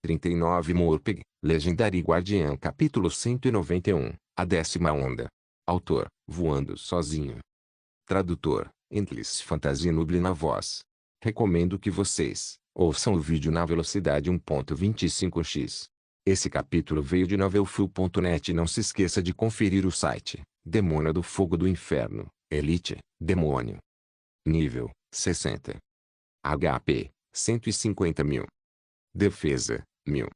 39 Morpeg, Legendary Guardian Capítulo 191, A 10ª Onda. Autor, Voando Sozinho. Tradutor, Endless Fantasy Nublina Voz. Recomendo que vocês ouçam o vídeo na velocidade 1.25x. Esse capítulo veio de novelfull.net e não se esqueça de conferir o site, Demônio do Fogo do Inferno, Elite, Demônio. Nível, 60. HP, 150.000. Defesa, 1000.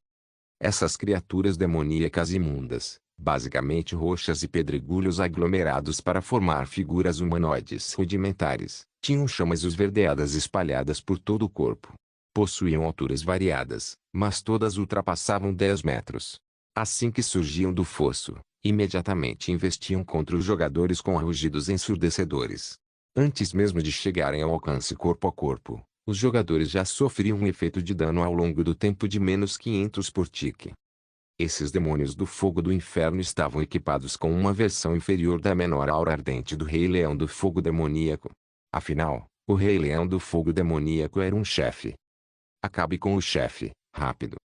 Essas criaturas demoníacas imundas, basicamente roxas e pedregulhos aglomerados para formar figuras humanoides rudimentares, tinham chamas esverdeadas espalhadas por todo o corpo. Possuíam alturas variadas, mas todas ultrapassavam 10 metros. Assim que surgiam do fosso, imediatamente investiam contra os jogadores com rugidos ensurdecedores. Antes mesmo de chegarem ao alcance corpo a corpo, os jogadores já sofriam um efeito de dano ao longo do tempo de menos 500 por tique. Esses demônios do fogo do inferno estavam equipados com uma versão inferior da menor aura ardente do Rei Leão do Fogo Demoníaco. Afinal, o Rei Leão do Fogo Demoníaco era um chefe. Acabe com o chefe, rápido.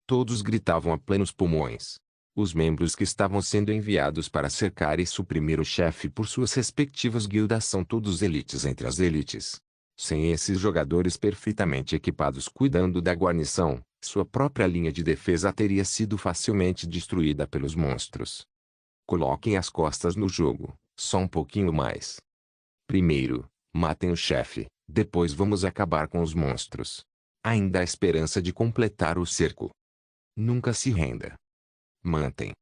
Todos gritavam a plenos pulmões. Os membros que estavam sendo enviados para cercar e suprimir o chefe por suas respectivas guildas são todos elites entre as elites. Sem esses jogadores perfeitamente equipados cuidando da guarnição, sua própria linha de defesa teria sido facilmente destruída pelos monstros. Coloquem as costas no jogo, só um pouquinho mais. Primeiro, matem o chefe, depois vamos acabar com os monstros. Ainda há esperança de completar o cerco. Nunca se renda. Mantem.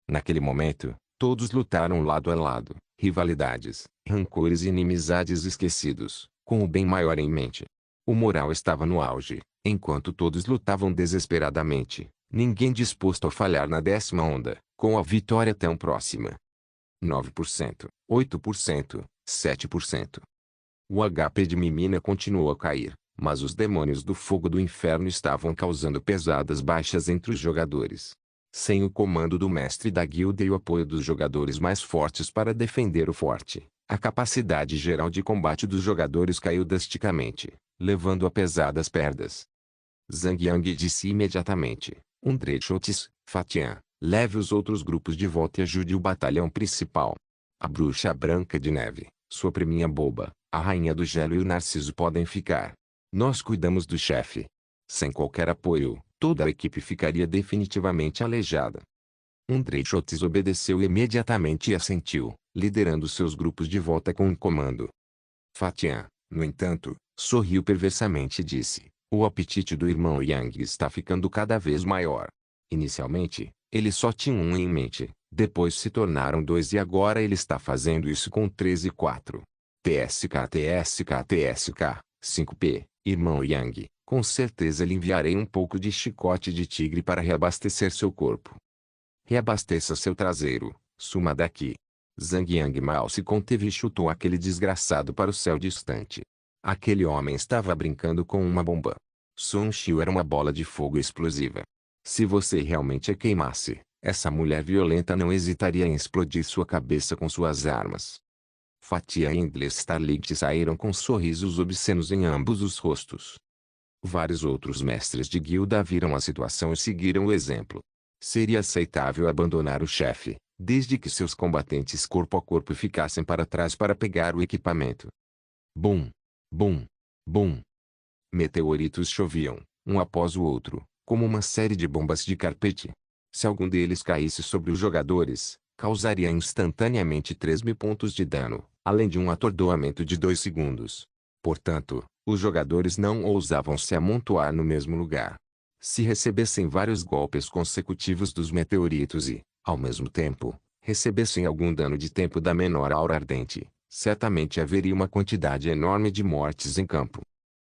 Naquele momento, todos lutaram lado a lado, rivalidades, rancores e inimizades esquecidos, com o bem maior em mente. O moral estava no auge, enquanto todos lutavam desesperadamente, ninguém disposto a falhar na 10ª onda, com a vitória tão próxima. 9%, 8%, 7%. O HP de Mimina continuou a cair, mas os demônios do fogo do inferno estavam causando pesadas baixas entre os jogadores. Sem o comando do mestre da guilda e o apoio dos jogadores mais fortes para defender o forte, a capacidade geral de combate dos jogadores caiu drasticamente, levando a pesadas perdas. Zhang Yang disse imediatamente, Undrechotes, Fatian, leve os outros grupos de volta e ajude o batalhão principal. A bruxa branca de neve, sua priminha boba, a rainha do gelo e o narciso podem ficar. Nós cuidamos do chefe. Sem qualquer apoio, toda a equipe ficaria definitivamente aleijada. Undrechotes obedeceu imediatamente e assentiu, liderando seus grupos de volta com um comando. Fatian, no entanto, sorriu perversamente e disse, o apetite do irmão Yang está ficando cada vez maior. Inicialmente, ele só tinha um em mente, depois se tornaram dois e agora ele está fazendo isso com 3 e 4. TSK TSK TSK, 5P, irmão Yang, com certeza lhe enviarei um pouco de chicote de tigre para reabastecer seu corpo. Reabasteça seu traseiro, suma daqui. Zhang Yang mal se conteve e chutou aquele desgraçado para o céu distante. Aquele homem estava brincando com uma bomba. Sun Xiu era uma bola de fogo explosiva. Se você realmente a queimasse, essa mulher violenta não hesitaria em explodir sua cabeça com suas armas. Fatia e Endless Starlight saíram com sorrisos obscenos em ambos os rostos. Vários outros mestres de guilda viram a situação e seguiram o exemplo. Seria aceitável abandonar o chefe, desde que seus combatentes corpo a corpo ficassem para trás para pegar o equipamento. Bum! Bum! Bum! Meteoritos choviam, um após o outro, como uma série de bombas de carpete. Se algum deles caísse sobre os jogadores, causaria instantaneamente 3.000 pontos de dano, além de um atordoamento de 2 segundos. Portanto, os jogadores não ousavam se amontoar no mesmo lugar. Se recebessem vários golpes consecutivos dos meteoritos e, ao mesmo tempo, recebessem algum dano de tempo da menor aura ardente, certamente haveria uma quantidade enorme de mortes em campo.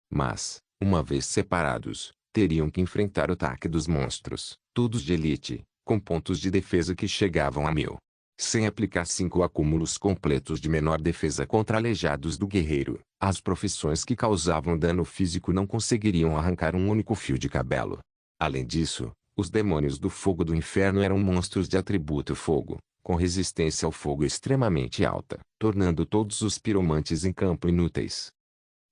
Mas, uma vez separados, teriam que enfrentar o ataque dos monstros, todos de elite, com pontos de defesa que chegavam a 1000. Sem aplicar 5 acúmulos completos de menor defesa contra aleijados do guerreiro, as profissões que causavam dano físico não conseguiriam arrancar um único fio de cabelo. Além disso, os demônios do fogo do inferno eram monstros de atributo fogo, com resistência ao fogo extremamente alta, tornando todos os piromantes em campo inúteis.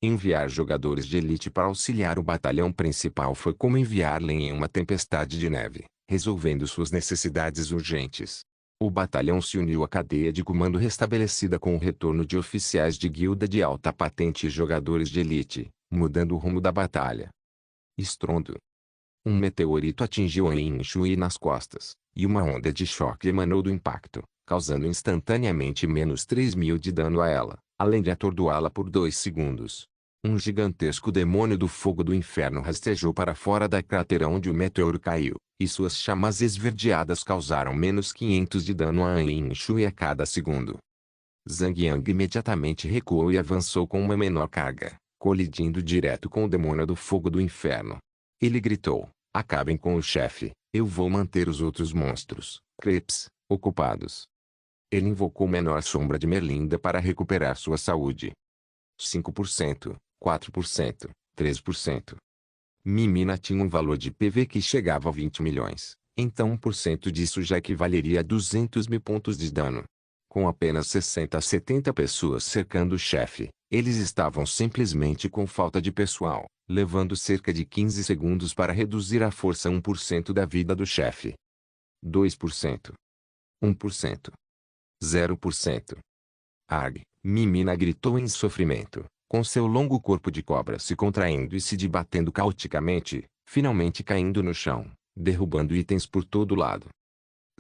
Enviar jogadores de elite para auxiliar o batalhão principal foi como enviar lenha em uma tempestade de neve, resolvendo suas necessidades urgentes. O batalhão se uniu à cadeia de comando restabelecida com o retorno de oficiais de guilda de alta patente e jogadores de elite, mudando o rumo da batalha. Estrondo. Um meteorito atingiu Ain Shui nas costas, e uma onda de choque emanou do impacto, causando instantaneamente menos 3.000 de dano a ela, além de atordoá-la por 2 segundos. Um gigantesco demônio do fogo do inferno rastejou para fora da cratera onde o meteoro caiu, e suas chamas esverdeadas causaram menos 500 de dano a Ain Shui a cada segundo. Zhang Yang imediatamente recuou e avançou com uma menor carga, colidindo direto com o demônio do fogo do inferno. Ele gritou: "Acabem com o chefe, eu vou manter os outros monstros, Creeps, ocupados." Ele invocou menor sombra de Merlinda para recuperar sua saúde. 5%, 4%, 3%. Mimina tinha um valor de PV que chegava a 20 milhões, então 1% disso já equivaleria a 200 mil pontos de dano. Com apenas 60 a 70 pessoas cercando o chefe, eles estavam simplesmente com falta de pessoal, levando cerca de 15 segundos para reduzir a força 1% da vida do chefe. 2%. 1%. 0%. Arg, Mimina gritou em sofrimento, com seu longo corpo de cobra se contraindo e se debatendo caoticamente, finalmente caindo no chão, derrubando itens por todo lado.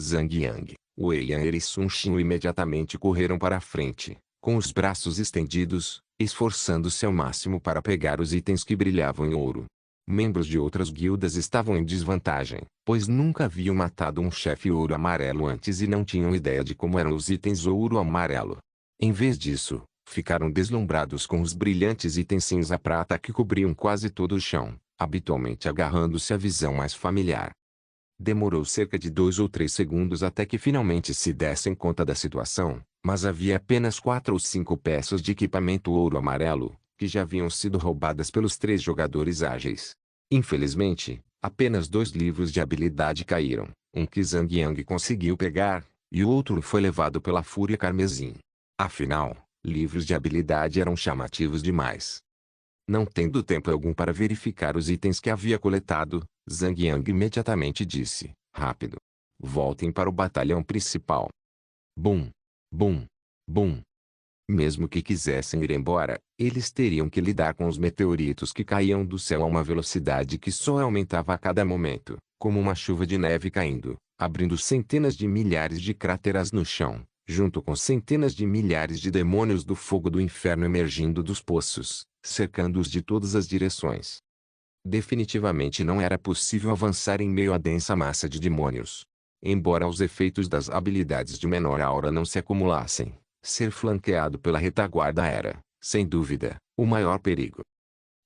Zhang Yang, Wei Yan e Sun Xin imediatamente correram para a frente, com os braços estendidos, esforçando-se ao máximo para pegar os itens que brilhavam em ouro. Membros de outras guildas estavam em desvantagem, pois nunca haviam matado um chefe ouro amarelo antes e não tinham ideia de como eram os itens ouro amarelo. Em vez disso, ficaram deslumbrados com os brilhantes itens cinza-prata que cobriam quase todo o chão, habitualmente agarrando-se à visão mais familiar. Demorou cerca de 2 ou 3 segundos até que finalmente se dessem conta da situação, mas havia apenas 4 ou 5 peças de equipamento ouro-amarelo, que já haviam sido roubadas pelos 3 jogadores ágeis. Infelizmente, apenas 2 livros de habilidade caíram, um que Zhang Yang conseguiu pegar, e o outro foi levado pela Fúria Carmesim. Afinal, livros de habilidade eram chamativos demais. Não tendo tempo algum para verificar os itens que havia coletado, Zhang Yang imediatamente disse: "Rápido! Voltem para o batalhão principal." Bum! Bum! Bum! Mesmo que quisessem ir embora, eles teriam que lidar com os meteoritos que caíam do céu a uma velocidade que só aumentava a cada momento, como uma chuva de neve caindo, abrindo centenas de milhares de cráteras no chão, junto com centenas de milhares de demônios do fogo do inferno emergindo dos poços, cercando-os de todas as direções. Definitivamente não era possível avançar em meio à densa massa de demônios. Embora os efeitos das habilidades de menor aura não se acumulassem, ser flanqueado pela retaguarda era, sem dúvida, o maior perigo.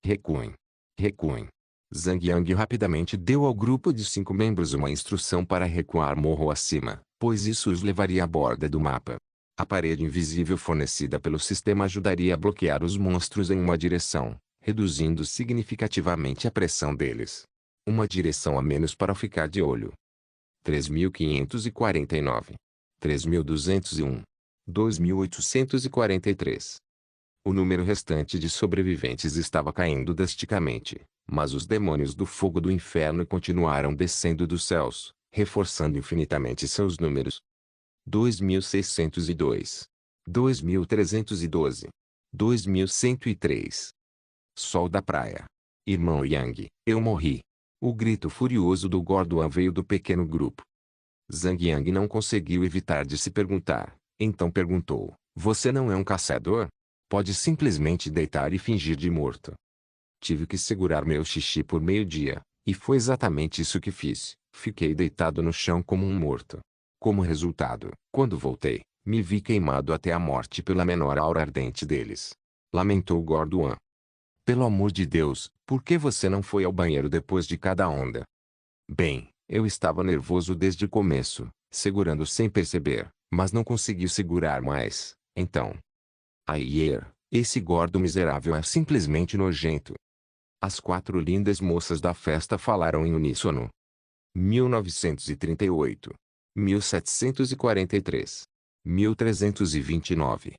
Recuem. Recuem. Zhang Yang rapidamente deu ao grupo de 5 membros uma instrução para recuar morro acima, pois isso os levaria à borda do mapa. A parede invisível fornecida pelo sistema ajudaria a bloquear os monstros em uma direção, reduzindo significativamente a pressão deles. Uma direção a menos para ficar de olho. 3.549. 3.201. 2.843. O número restante de sobreviventes estava caindo drasticamente, mas os demônios do fogo do inferno continuaram descendo dos céus, reforçando infinitamente seus números. 2.602. 2.312. 2.103. Sol da praia. Irmão Yang, eu morri. O grito furioso do Gorduan veio do pequeno grupo. Zhang Yang não conseguiu evitar de se perguntar, então perguntou: "Você não é um caçador? Pode simplesmente deitar e fingir de morto." Tive que segurar meu xixi por meio-dia, e foi exatamente isso que fiz. Fiquei deitado no chão como um morto. Como resultado, quando voltei, me vi queimado até a morte pela menor aura ardente deles. Lamentou Gorduan. "Pelo amor de Deus, por que você não foi ao banheiro depois de cada onda?" "Bem, eu estava nervoso desde o começo, segurando sem perceber, mas não consegui segurar mais, então." "Aier, esse gordo miserável é simplesmente nojento." As 4 lindas moças da festa falaram em uníssono. 1938. 1743. 1329.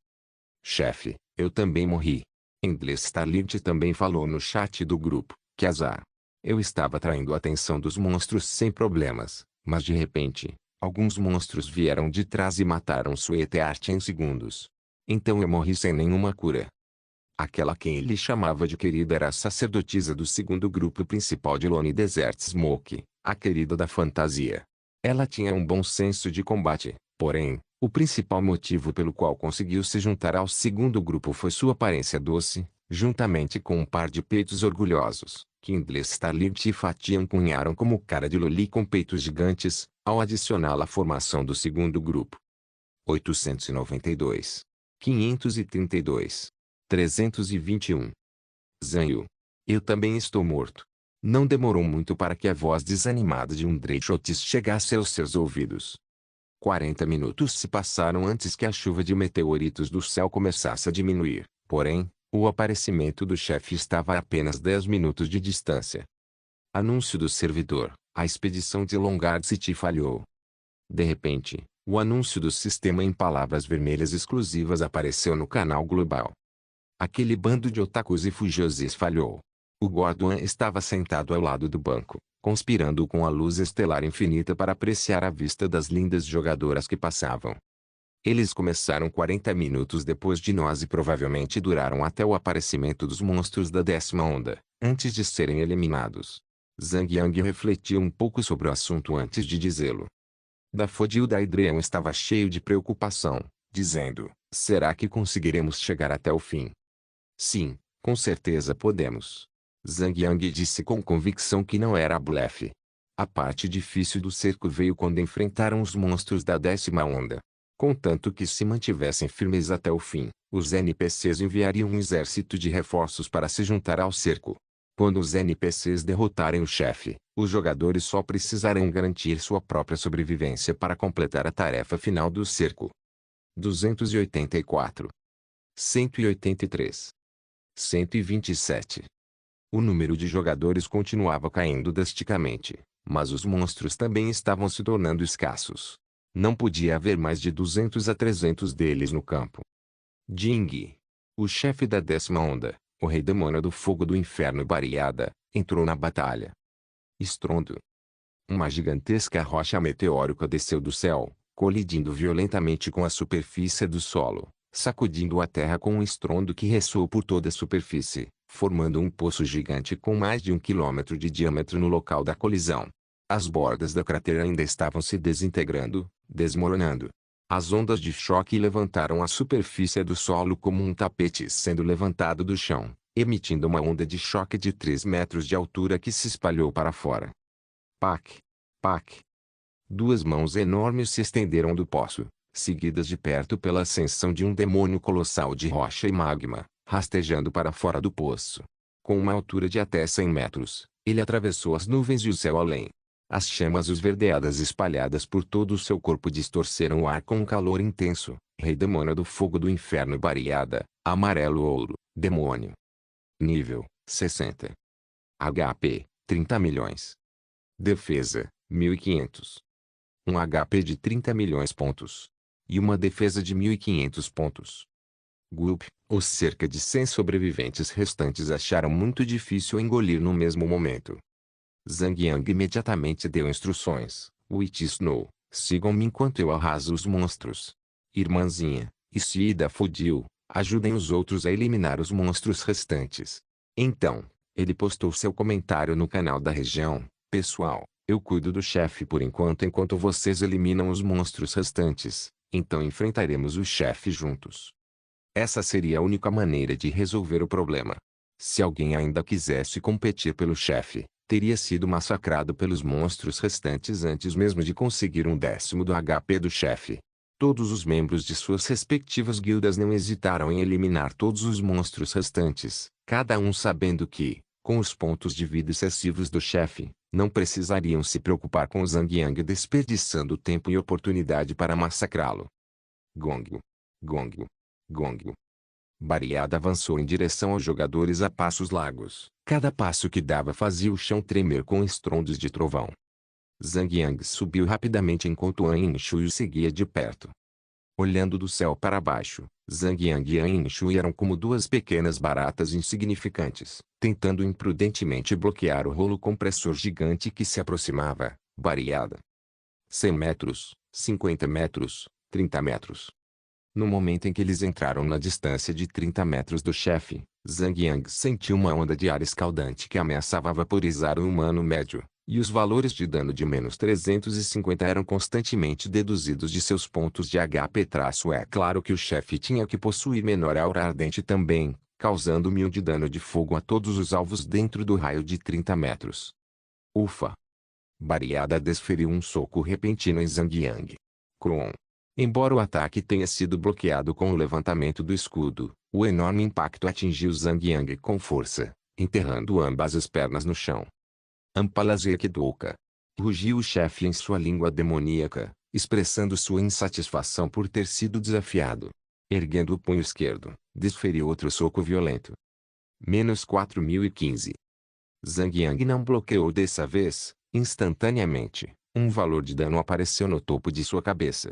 "Chefe, eu também morri." Endless Starlight também falou no chat do grupo: que azar. Eu estava atraindo a atenção dos monstros sem problemas, mas de repente, alguns monstros vieram de trás e mataram Sweetheart em segundos. Então eu morri sem nenhuma cura. Aquela quem ele chamava de querida era a sacerdotisa do segundo grupo principal de Lone Desert Smoke, a querida da fantasia. Ela tinha um bom senso de combate, porém, o principal motivo pelo qual conseguiu se juntar ao segundo grupo foi sua aparência doce, juntamente com um par de peitos orgulhosos, que Endless Starlight e Fatia cunharam como cara de Loli com peitos gigantes, ao adicioná-la à formação do segundo grupo. 892. 532. 321. Zanyu. Eu também estou morto. Não demorou muito para que a voz desanimada de Dreychotis chegasse aos seus ouvidos. 40 minutos se passaram antes que a chuva de meteoritos do céu começasse a diminuir, porém, o aparecimento do chefe estava a apenas 10 minutos de distância. Anúncio do servidor: a expedição de Longard City falhou. De repente, o anúncio do sistema em palavras vermelhas exclusivas apareceu no canal global. Aquele bando de otakus e fujosis falhou. O Gordon estava sentado ao lado do banco, conspirando com a luz estelar infinita para apreciar a vista das lindas jogadoras que passavam. Eles começaram 40 minutos depois de nós e provavelmente duraram até o aparecimento dos monstros da 10ª onda, antes de serem eliminados. Zhang Yang refletiu um pouco sobre o assunto antes de dizê-lo. Daffodil Daedreon estava cheio de preocupação, dizendo: será que conseguiremos chegar até o fim? Sim, com certeza podemos. Zhang Yang disse com convicção que não era blefe. A parte difícil do cerco veio quando enfrentaram os monstros da 10ª onda. Contanto que se mantivessem firmes até o fim, os NPCs enviariam um exército de reforços para se juntar ao cerco. Quando os NPCs derrotarem o chefe, os jogadores só precisarão garantir sua própria sobrevivência para completar a tarefa final do cerco. 284. 183. 127. O número de jogadores continuava caindo drasticamente, mas os monstros também estavam se tornando escassos. Não podia haver mais de 200 a 300 deles no campo. Jing, o chefe da 10ª onda, o rei demônio do fogo do inferno Bariada, entrou na batalha. Estrondo. Uma gigantesca rocha meteórica desceu do céu, colidindo violentamente com a superfície do solo, sacudindo a terra com um estrondo que ressoou por toda a superfície, formando um poço gigante com mais de 1 quilômetro de diâmetro no local da colisão. As bordas da cratera ainda estavam se desintegrando, desmoronando. As ondas de choque levantaram a superfície do solo como um tapete sendo levantado do chão, emitindo uma onda de choque de 3 metros de altura que se espalhou para fora. Pac! Pac! Duas mãos enormes se estenderam do poço, seguidas de perto pela ascensão de um demônio colossal de rocha e magma, rastejando para fora do poço. Com uma altura de até 100 metros, ele atravessou as nuvens e o céu além. As chamas esverdeadas espalhadas por todo o seu corpo distorceram o ar com um calor intenso. Rei demônio do fogo do inferno Bariada, amarelo ouro, demônio. Nível, 60. HP, 30 milhões. Defesa, 1500. Um HP de 30 milhões pontos. E uma defesa de 1500 pontos. Gulp, os cerca de 100 sobreviventes restantes acharam muito difícil engolir no mesmo momento. Zhang Yang imediatamente deu instruções: Witch Snow, sigam-me enquanto eu arraso os monstros. Irmãzinha, e se Daffodil, ajudem os outros a eliminar os monstros restantes. Então, ele postou seu comentário no canal da região: pessoal, eu cuido do chefe por enquanto vocês eliminam os monstros restantes, então enfrentaremos o chefe juntos. Essa seria a única maneira de resolver o problema. Se alguém ainda quisesse competir pelo chefe, teria sido massacrado pelos monstros restantes antes mesmo de conseguir 1/10 do HP do chefe. Todos os membros de suas respectivas guildas não hesitaram em eliminar todos os monstros restantes, cada um sabendo que, com os pontos de vida excessivos do chefe, não precisariam se preocupar com Zhang Yang desperdiçando tempo e oportunidade para massacrá-lo. Gongo. Gongo. Gongo. Bariada avançou em direção aos jogadores a passos largos. Cada passo que dava fazia o chão tremer com estrondos de trovão. Zhang Yang subiu rapidamente enquanto An Yinshui o seguia de perto. Olhando do céu para baixo, Zhang Yang e An Shui eram como duas pequenas baratas insignificantes, tentando imprudentemente bloquear o rolo compressor gigante que se aproximava, variada. 100 metros, 50 metros, 30 metros. No momento em que eles entraram na distância de 30 metros do chefe, Zhang Yang sentiu uma onda de ar escaldante que ameaçava vaporizar o humano médio, e os valores de dano de menos 350 eram constantemente deduzidos de seus pontos de HP. É claro que o chefe tinha que possuir menor aura ardente também, causando 1000 de dano de fogo a todos os alvos dentro do raio de 30 metros. Ufa! Bariada desferiu um soco repentino em Zhang Yang. Kron. Embora o ataque tenha sido bloqueado com o levantamento do escudo, o enorme impacto atingiu Zhang Yang com força, enterrando ambas as pernas no chão. Ampalazekdoka. Rugiu o chefe em sua língua demoníaca, expressando sua insatisfação por ter sido desafiado. Erguendo o punho esquerdo, desferiu outro soco violento. Menos 4015. Zhang Yang não bloqueou dessa vez. Instantaneamente, um valor de dano apareceu no topo de sua cabeça.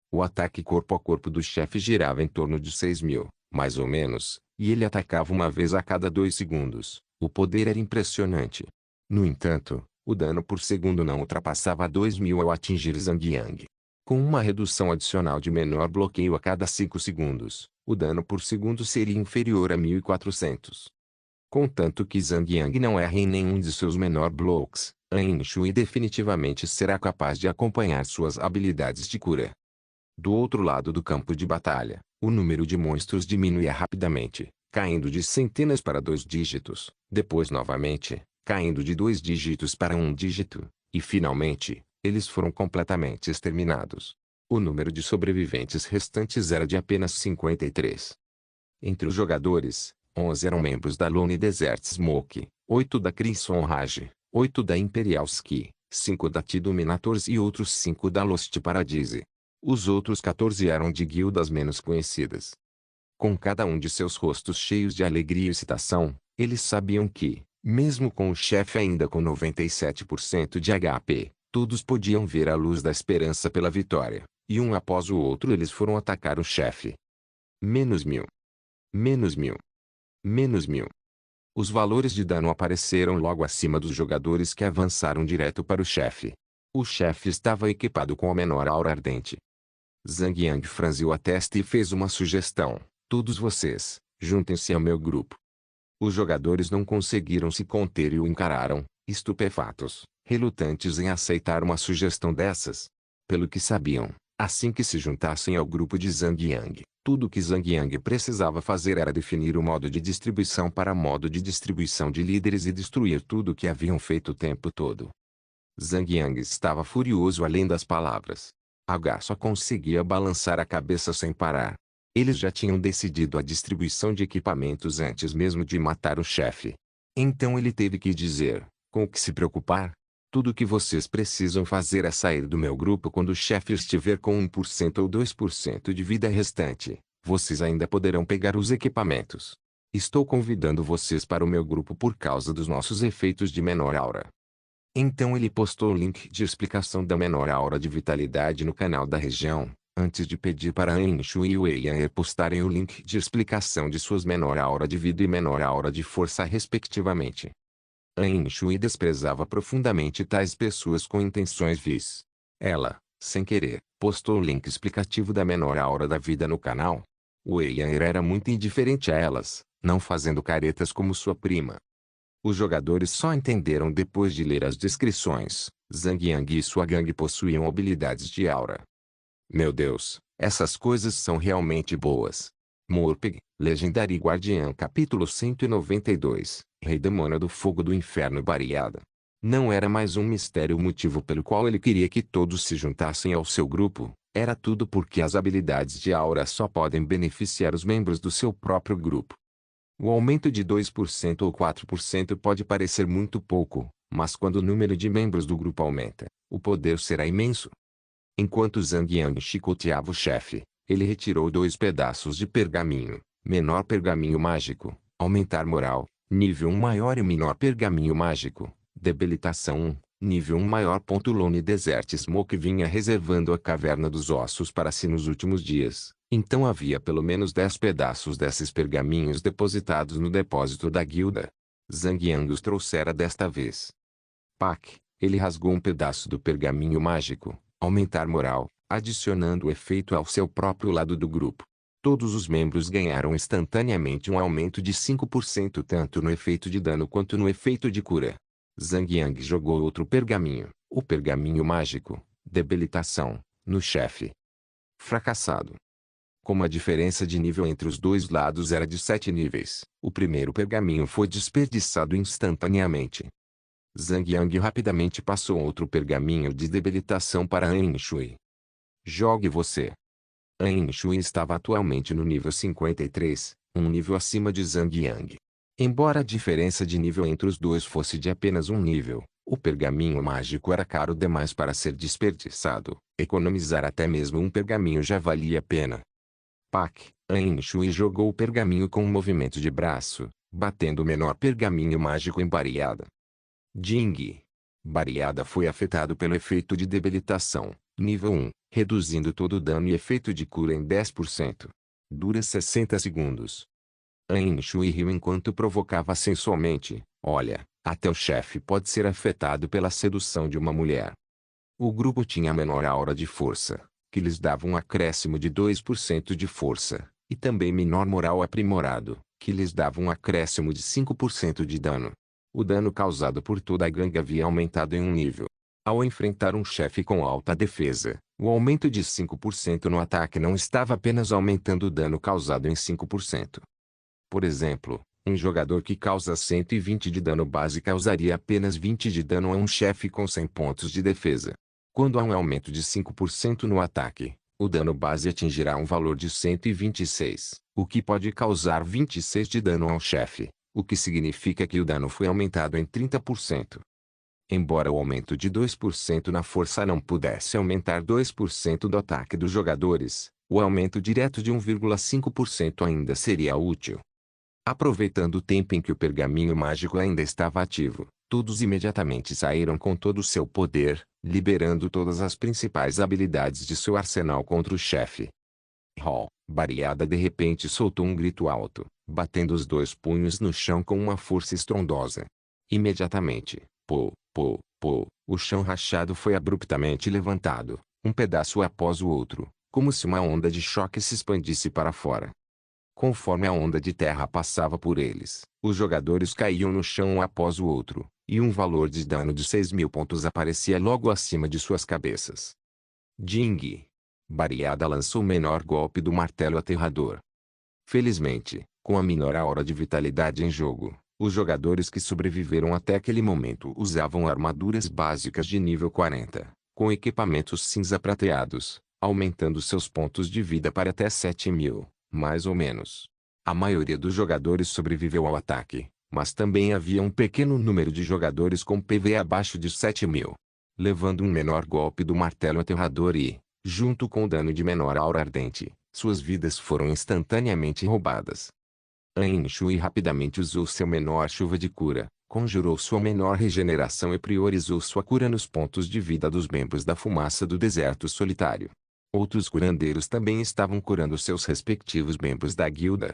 O ataque corpo a corpo do chefe girava em torno de 6.000, mais ou menos, e ele atacava uma vez a cada 2 segundos. O poder era impressionante. No entanto, o dano por segundo não ultrapassava 2.000 ao atingir Zhang Yang. Com uma redução adicional de menor bloqueio a cada 5 segundos, o dano por segundo seria inferior a 1.400. Contanto que Zhang Yang não erre em nenhum de seus menor blocos, An Shui definitivamente será capaz de acompanhar suas habilidades de cura. Do outro lado do campo de batalha, o número de monstros diminuía rapidamente, caindo de centenas para 2 dígitos, depois novamente, caindo de 2 dígitos para 1 dígito, e finalmente, eles foram completamente exterminados. O número de sobreviventes restantes era de apenas 53. Entre os jogadores, 11 eram membros da Lone Desert Smoke, 8 da Crimson Rage, 8 da Imperial Ski, 5 da T-Dominators e outros 5 da Lost Paradise. Os outros 14 eram de guildas menos conhecidas. Com cada um de seus rostos cheios de alegria e excitação, eles sabiam que, mesmo com o chefe ainda com 97% de HP, todos podiam ver a luz da esperança pela vitória, e um após o outro eles foram atacar o chefe. Menos 1000. Menos 1000. Menos 1000. Os valores de dano apareceram logo acima dos jogadores que avançaram direto para o chefe. O chefe estava equipado com a menor aura ardente. Zhang Yang franziu a testa e fez uma sugestão: todos vocês, juntem-se ao meu grupo. Os jogadores não conseguiram se conter e o encararam, estupefatos, relutantes em aceitar uma sugestão dessas. Pelo que sabiam, assim que se juntassem ao grupo de Zhang Yang, tudo que Zhang Yang precisava fazer era definir o modo de distribuição para modo de distribuição de líderes e destruir tudo o que haviam feito o tempo todo. Zhang Yang estava furioso além das palavras. H só conseguia balançar a cabeça sem parar. Eles já tinham decidido a distribuição de equipamentos antes mesmo de matar o chefe. Então ele teve que dizer: com o que se preocupar? Tudo o que vocês precisam fazer é sair do meu grupo quando o chefe estiver com 1% ou 2% de vida restante. Vocês ainda poderão pegar os equipamentos. Estou convidando vocês para o meu grupo por causa dos nossos efeitos de menor aura. Então ele postou o link de explicação da menor aura de vitalidade no canal da região, antes de pedir para An Shui e Wei Yan postarem o link de explicação de suas menor aura de vida e menor aura de força respectivamente. An Shui desprezava profundamente tais pessoas com intenções vis. Ela, sem querer, postou o link explicativo da menor aura da vida no canal. Wei Yan era muito indiferente a elas, não fazendo caretas como sua prima. Os jogadores só entenderam depois de ler as descrições. Zhang Yang e sua gangue possuíam habilidades de aura. Meu Deus, essas coisas são realmente boas. Morpeg, Legendário Guardiã capítulo 192, Rei Demônio do Fogo do Inferno Bariada. Não era mais um mistério o motivo pelo qual ele queria que todos se juntassem ao seu grupo, era tudo porque as habilidades de aura só podem beneficiar os membros do seu próprio grupo. O aumento de 2% ou 4% pode parecer muito pouco, mas quando o número de membros do grupo aumenta, o poder será imenso. Enquanto Zhang Yang chicoteava o chefe, ele retirou 2 pedaços de pergaminho, menor pergaminho mágico, aumentar moral, nível 1 maior e menor pergaminho mágico, debilitação 1, Nível 1 maior. Lone Desert Smoke vinha reservando a Caverna dos Ossos para si nos últimos dias, então havia pelo menos 10 pedaços desses pergaminhos depositados no depósito da guilda. Zhang Yang os trouxera desta vez. Pak, ele rasgou um pedaço do pergaminho mágico, aumentar moral, adicionando o efeito ao seu próprio lado do grupo. Todos os membros ganharam instantaneamente um aumento de 5% tanto no efeito de dano quanto no efeito de cura. Zhang Yang jogou outro pergaminho, o pergaminho mágico, debilitação, no chefe. Fracassado. Como a diferença de nível entre os dois lados era de 7 níveis, o primeiro pergaminho foi desperdiçado instantaneamente. Zhang Yang rapidamente passou outro pergaminho de debilitação para An Shui. Jogue você. An Shui estava atualmente no nível 53, um nível acima de Zhang Yang. Embora a diferença de nível entre os dois fosse de apenas um nível, o pergaminho mágico era caro demais para ser desperdiçado. Economizar até mesmo um pergaminho já valia a pena. Pak, An Shui jogou o pergaminho com um movimento de braço, batendo o menor pergaminho mágico em Bariada. Jing. Bariada foi afetado pelo efeito de debilitação, nível 1, reduzindo todo o dano e efeito de cura em 10%. Dura 60 segundos. An Shui riu enquanto provocava sensualmente, olha, até o chefe pode ser afetado pela sedução de uma mulher. O grupo tinha a menor aura de força, que lhes dava um acréscimo de 2% de força, e também menor moral aprimorado, que lhes dava um acréscimo de 5% de dano. O dano causado por toda a gangue havia aumentado em um nível. Ao enfrentar um chefe com alta defesa, o aumento de 5% no ataque não estava apenas aumentando o dano causado em 5%. Por exemplo, um jogador que causa 120 de dano base causaria apenas 20 de dano a um chefe com 100 pontos de defesa. Quando há um aumento de 5% no ataque, o dano base atingirá um valor de 126, o que pode causar 26 de dano ao chefe, o que significa que o dano foi aumentado em 30%. Embora o aumento de 2% na força não pudesse aumentar 2% do ataque dos jogadores, o aumento direto de 1,5% ainda seria útil. Aproveitando o tempo em que o pergaminho mágico ainda estava ativo, todos imediatamente saíram com todo o seu poder, liberando todas as principais habilidades de seu arsenal contra o chefe. Bariada de repente soltou um grito alto, batendo os dois punhos no chão com uma força estrondosa. Imediatamente, o chão rachado foi abruptamente levantado, um pedaço após o outro, como se uma onda de choque se expandisse para fora. Conforme a onda de terra passava por eles, os jogadores caíam no chão um após o outro, e um valor de dano de 6.000 pontos aparecia logo acima de suas cabeças. Jing. Bariada lançou o menor golpe do martelo aterrador. Felizmente, com a menor aura de vitalidade em jogo, os jogadores que sobreviveram até aquele momento usavam armaduras básicas de nível 40, com equipamentos cinza prateados, aumentando seus pontos de vida para até 7.000. Mais ou menos. A maioria dos jogadores sobreviveu ao ataque, mas também havia um pequeno número de jogadores com PV abaixo de 7.000. Levando um menor golpe do martelo aterrador e, junto com o dano de menor aura ardente, suas vidas foram instantaneamente roubadas. An Shui rapidamente usou seu menor chuva de cura, conjurou sua menor regeneração e priorizou sua cura nos pontos de vida dos membros da fumaça do deserto solitário. Outros curandeiros também estavam curando seus respectivos membros da guilda.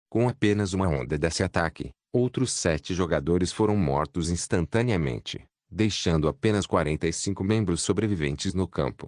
Com apenas uma onda desse ataque, outros 7 jogadores foram mortos instantaneamente, deixando apenas 45 membros sobreviventes no campo.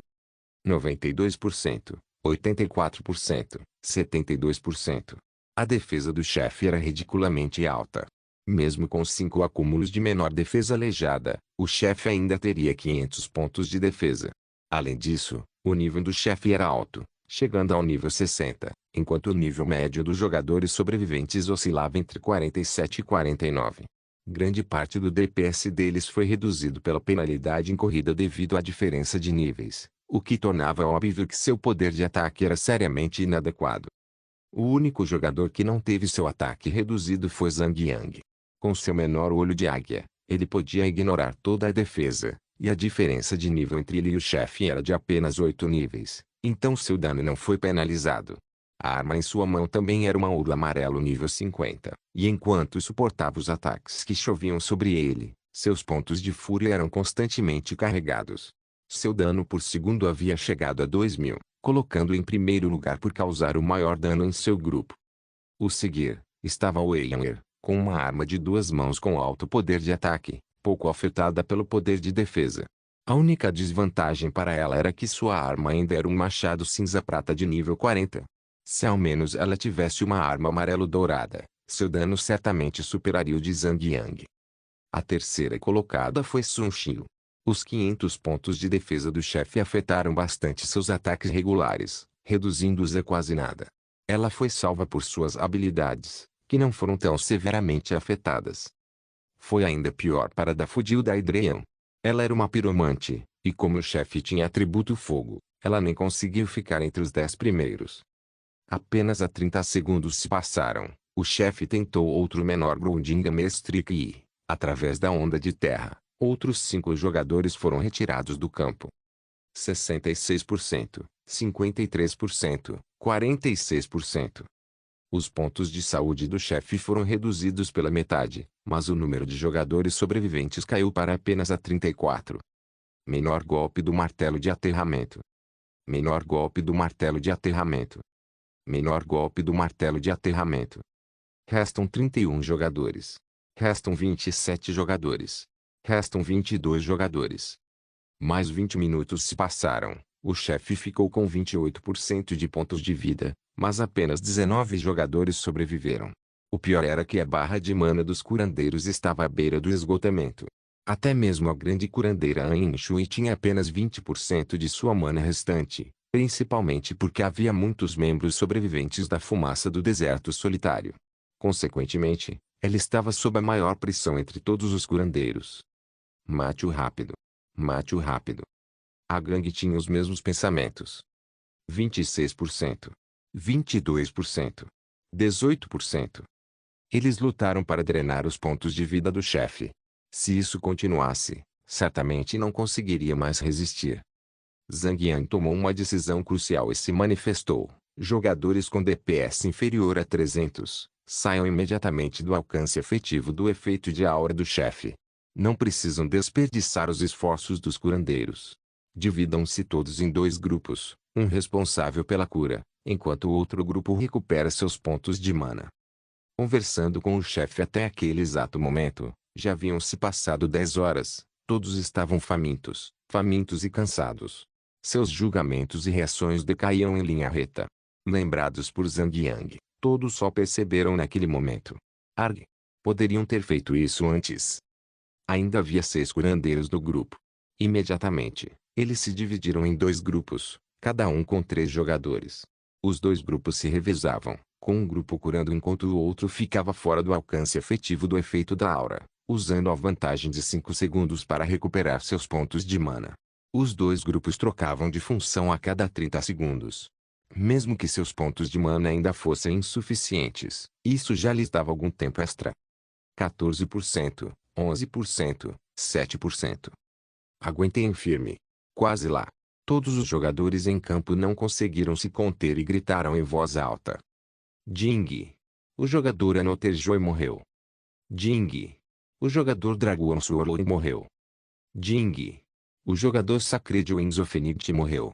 92%, 84%, 72%. A defesa do chefe era ridiculamente alta. Mesmo com 5 acúmulos de menor defesa aleijada, o chefe ainda teria 500 pontos de defesa. Além disso, o nível do chefe era alto, chegando ao nível 60, enquanto o nível médio dos jogadores sobreviventes oscilava entre 47 e 49. Grande parte do DPS deles foi reduzido pela penalidade incorrida devido à diferença de níveis, o que tornava óbvio que seu poder de ataque era seriamente inadequado. O único jogador que não teve seu ataque reduzido foi Zhang Yang. Com seu menor olho de águia, ele podia ignorar toda a defesa, e a diferença de nível entre ele e o chefe era de apenas 8 níveis, então seu dano não foi penalizado. A arma em sua mão também era uma ouro amarelo nível 50, e enquanto suportava os ataques que choviam sobre ele, Seus pontos de fúria eram constantemente carregados. Seu dano por segundo havia chegado a 2000, colocando-o em primeiro lugar por causar o maior dano em seu grupo. O seguir, estava Wenger, com uma arma de duas mãos com alto poder de ataque, pouco afetada pelo poder de defesa. A única desvantagem para ela era que sua arma ainda era um machado cinza-prata de nível 40. Se ao menos ela tivesse uma arma amarelo-dourada, seu dano certamente superaria o de Zhang Yang. A terceira colocada foi Sun Xiu. Os 500 pontos de defesa do chefe afetaram bastante seus ataques regulares, reduzindo-os a quase nada. Ela foi salva por suas habilidades, que não foram tão severamente afetadas. Foi ainda pior para Dafudil Adrian. Ela era uma piromante, e como o chefe tinha atributo fogo, ela nem conseguiu ficar entre os 10 primeiros. Apenas a 30 segundos se passaram, o chefe tentou outro menor Grounding Mestric e, através da onda de terra, outros 5 jogadores foram retirados do campo. 66%, 53%, 46%. Os pontos de saúde do chefe foram reduzidos pela metade, mas o número de jogadores sobreviventes caiu para apenas a 34. Menor golpe do martelo de aterramento. Menor golpe do martelo de aterramento. Menor golpe do martelo de aterramento. Restam 31 jogadores. Restam 27 jogadores. Restam 22 jogadores. Mais 20 minutos se passaram. O chefe ficou com 28% de pontos de vida, mas apenas 19 jogadores sobreviveram. O pior era que a barra de mana dos curandeiros estava à beira do esgotamento. Até mesmo a grande curandeira An Shui tinha apenas 20% de sua mana restante, principalmente porque havia muitos membros sobreviventes da fumaça do deserto solitário. Consequentemente, ela estava sob a maior pressão entre todos os curandeiros. Mate-o rápido. Mate-o rápido. A gangue tinha os mesmos pensamentos. 26%. 22%. 18%. Eles lutaram para drenar os pontos de vida do chefe. Se isso continuasse, certamente não conseguiria mais resistir. Zhang Yan tomou uma decisão crucial e se manifestou. Jogadores com DPS inferior a 300, saiam imediatamente do alcance efetivo do efeito de aura do chefe. Não precisam desperdiçar os esforços dos curandeiros. Dividam-se todos em 2 grupos, um responsável pela cura, enquanto o outro grupo recupera seus pontos de mana. Conversando com o chefe até aquele exato momento, já haviam se passado 10 horas, todos estavam famintos e cansados. Seus julgamentos e reações decaíam em linha reta. Lembrados por Zhang Yang, todos só perceberam naquele momento. Arg! Poderiam ter feito isso antes. Ainda havia 6 curandeiros do grupo. Imediatamente, eles se dividiram em 2 grupos, cada um com 3 jogadores. Os 2 grupos se revezavam, com um grupo curando enquanto o outro ficava fora do alcance efetivo do efeito da aura, usando a vantagem de 5 segundos para recuperar seus pontos de mana. Os 2 grupos trocavam de função a cada 30 segundos. Mesmo que seus pontos de mana ainda fossem insuficientes, isso já lhes dava algum tempo extra. 14%, 11%, 7%. Aguentem firme. Quase lá. Todos os jogadores em campo não conseguiram se conter e gritaram em voz alta. Jing. O jogador Anotejou e morreu. Jing. O jogador Dragon Sword morreu. Jing. O jogador Sacred Winzofenigt morreu.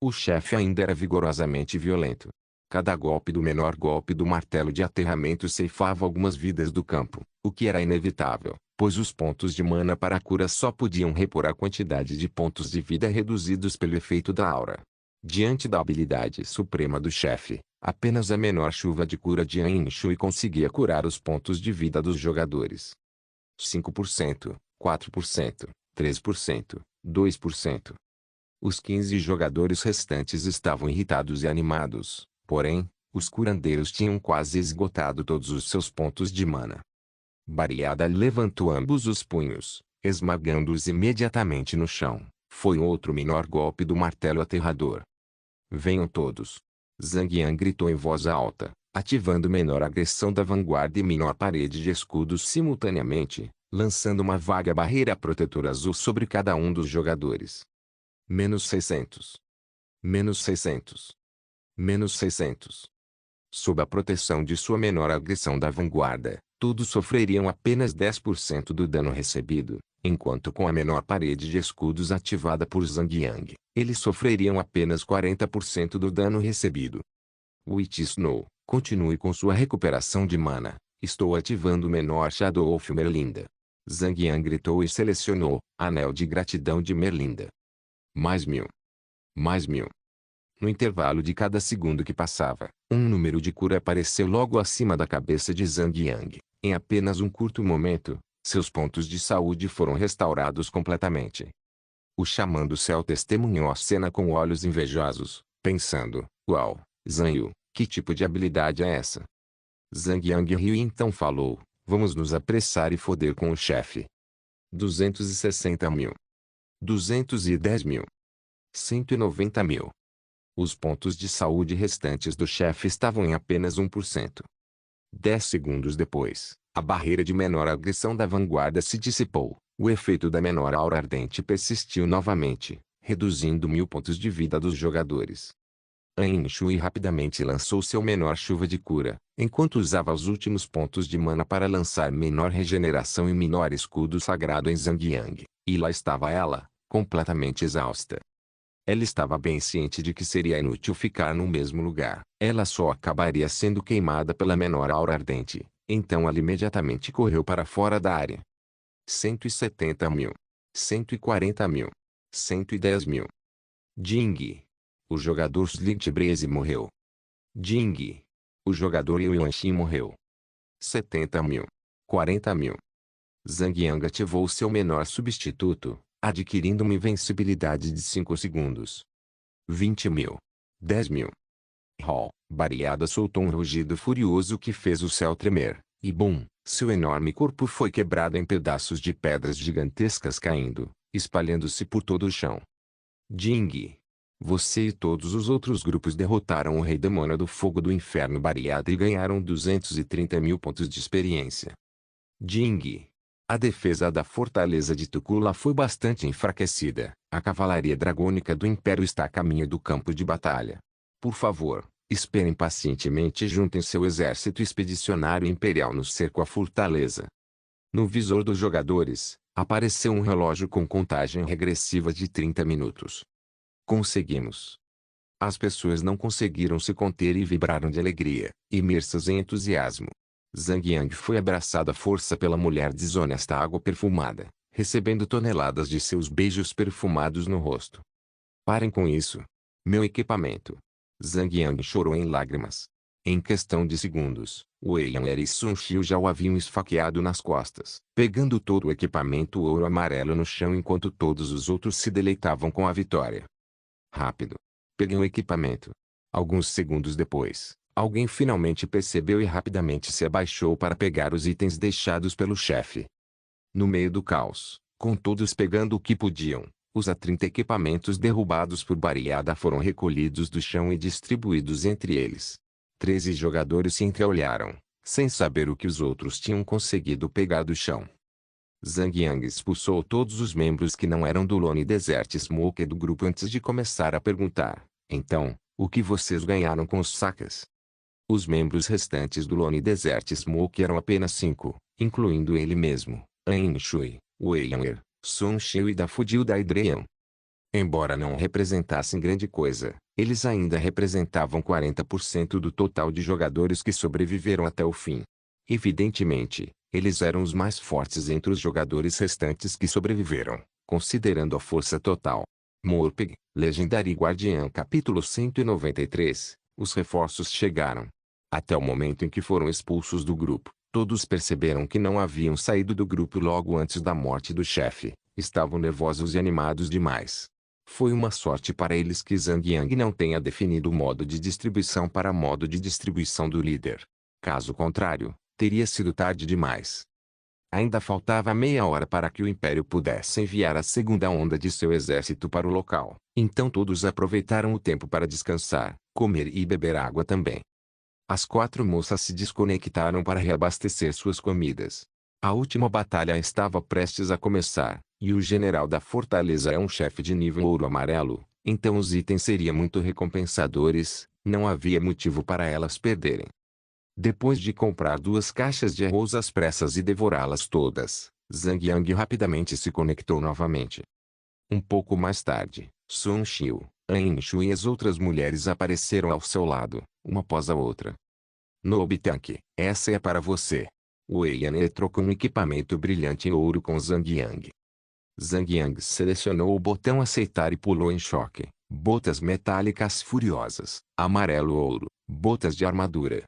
O chefe ainda era vigorosamente violento. Cada golpe do menor golpe do martelo de aterramento ceifava algumas vidas do campo, o que era inevitável, pois os pontos de mana para a cura só podiam repor a quantidade de pontos de vida reduzidos pelo efeito da aura. Diante da habilidade suprema do chefe, apenas a menor chuva de cura de An Shui conseguia curar os pontos de vida dos jogadores. 5%, 4%, 3%, 2%. Os 15 jogadores restantes estavam irritados e animados, porém, os curandeiros tinham quase esgotado todos os seus pontos de mana. Bariada levantou ambos os punhos, esmagando-os imediatamente no chão. Foi outro menor golpe do martelo aterrador. Venham todos. Zhang Yan gritou em voz alta, ativando menor agressão da vanguarda e menor parede de escudos simultaneamente, lançando uma vaga barreira protetora azul sobre cada um dos jogadores. Menos 600. Menos 600. Menos 600. Sob a proteção de sua menor agressão da vanguarda, todos sofreriam apenas 10% do dano recebido, enquanto com a menor parede de escudos ativada por Zhang Yang, eles sofreriam apenas 40% do dano recebido. Witch Snow, continue com sua recuperação de mana. Estou ativando o menor Shadow of Merlinda. Zhang Yang gritou e selecionou Anel de Gratidão de Merlinda. Mais 1000. Mais 1000. No intervalo de cada segundo que passava, um número de cura apareceu logo acima da cabeça de Zhang Yang. Em apenas um curto momento, seus pontos de saúde foram restaurados completamente. O Xamã do Céu testemunhou a cena com olhos invejosos, pensando, uau, Zhang Yu, que tipo de habilidade é essa? Zhang Yang riu e então falou, vamos nos apressar e foder com o chefe. 260.000. 210.000. 190.000. Os pontos de saúde restantes do chefe estavam em apenas 1%. 10 segundos depois, a barreira de menor agressão da vanguarda se dissipou. O efeito da menor aura ardente persistiu novamente, reduzindo 1000 pontos de vida dos jogadores. An Shui rapidamente lançou seu menor chuva de cura, enquanto usava os últimos pontos de mana para lançar menor regeneração e menor escudo sagrado em Zhang Yang. E lá estava ela, completamente exausta. Ela estava bem ciente de que seria inútil ficar no mesmo lugar. Ela só acabaria sendo queimada pela menor aura ardente. Então ela imediatamente correu para fora da área. 170.000. 140.000. 110.000. Jing. O jogador Slit Breeze morreu. Jing. O jogador Yuanshin morreu. 70.000. 40.000. Zhang Yang ativou seu menor substituto, adquirindo uma invencibilidade de 5 segundos. 20.000. 10.000. Hall, Bariada soltou um rugido furioso que fez o céu tremer, e bum, seu enorme corpo foi quebrado em pedaços de pedras gigantescas caindo, espalhando-se por todo o chão. Jing. Você e todos os outros grupos derrotaram o Rei Demônio do Fogo do Inferno Bariada e ganharam 230.000 pontos de experiência. Jing. A defesa da fortaleza de Tukula foi bastante enfraquecida. A cavalaria dragônica do Império está a caminho do campo de batalha. Por favor, esperem pacientemente e juntem seu exército expedicionário imperial no cerco à fortaleza. No visor dos jogadores, apareceu um relógio com contagem regressiva de 30 minutos. Conseguimos. As pessoas não conseguiram se conter e vibraram de alegria, imersas em entusiasmo. Zhang Yang foi abraçado à força pela mulher desonesta água perfumada, recebendo toneladas de seus beijos perfumados no rosto. Parem com isso. Meu equipamento. Zhang Yang chorou em lágrimas. Em questão de segundos, Wei Yan e Sun Xiu já o haviam esfaqueado nas costas, pegando todo o equipamento ouro amarelo no chão enquanto todos os outros se deleitavam com a vitória. Rápido. Peguem o equipamento. Alguns segundos depois, alguém finalmente percebeu e rapidamente se abaixou para pegar os itens deixados pelo chefe. No meio do caos, com todos pegando o que podiam, os 30 equipamentos derrubados por Bariada foram recolhidos do chão e distribuídos entre eles. 13 jogadores se entreolharam, sem saber o que os outros tinham conseguido pegar do chão. Zhang Yang expulsou todos os membros que não eram do Lone Desert Smoke do grupo antes de começar a perguntar, então, o que vocês ganharam com os sacas? Os membros restantes do Lone Desert Smoke eram apenas 5, incluindo ele mesmo, An Shui, Wei Yan, Sun Xiu e Dafudil da Hydreian. Embora não representassem grande coisa, eles ainda representavam 40% do total de jogadores que sobreviveram até o fim. Evidentemente, eles eram os mais fortes entre os jogadores restantes que sobreviveram, considerando a força total. Morpeg, Legendary Guardian Capítulo 193. Os reforços chegaram. Até o momento em que foram expulsos do grupo, todos perceberam que não haviam saído do grupo logo antes da morte do chefe. Estavam nervosos e animados demais. Foi uma sorte para eles que Zhang Yang não tenha definido o modo de distribuição para modo de distribuição do líder. Caso contrário, teria sido tarde demais. Ainda faltava meia hora para que o Império pudesse enviar a segunda onda de seu exército para o local. Então todos aproveitaram o tempo para descansar, comer e beber água também. As 4 moças se desconectaram para reabastecer suas comidas. A última batalha estava prestes a começar, e o general da fortaleza é um chefe de nível ouro amarelo, então os itens seriam muito recompensadores, não havia motivo para elas perderem. Depois de comprar 2 caixas de arroz às pressas e devorá-las todas, Zhang Yang rapidamente se conectou novamente. Um pouco mais tarde, Sun Xiu, An Shu e as outras mulheres apareceram ao seu lado, uma após a outra. Nobitank, essa é para você. Wei Yan trocou um equipamento brilhante em ouro com Zhang Yang. Zhang Yang selecionou o botão aceitar e pulou em choque. Botas metálicas furiosas, amarelo-ouro, botas de armadura.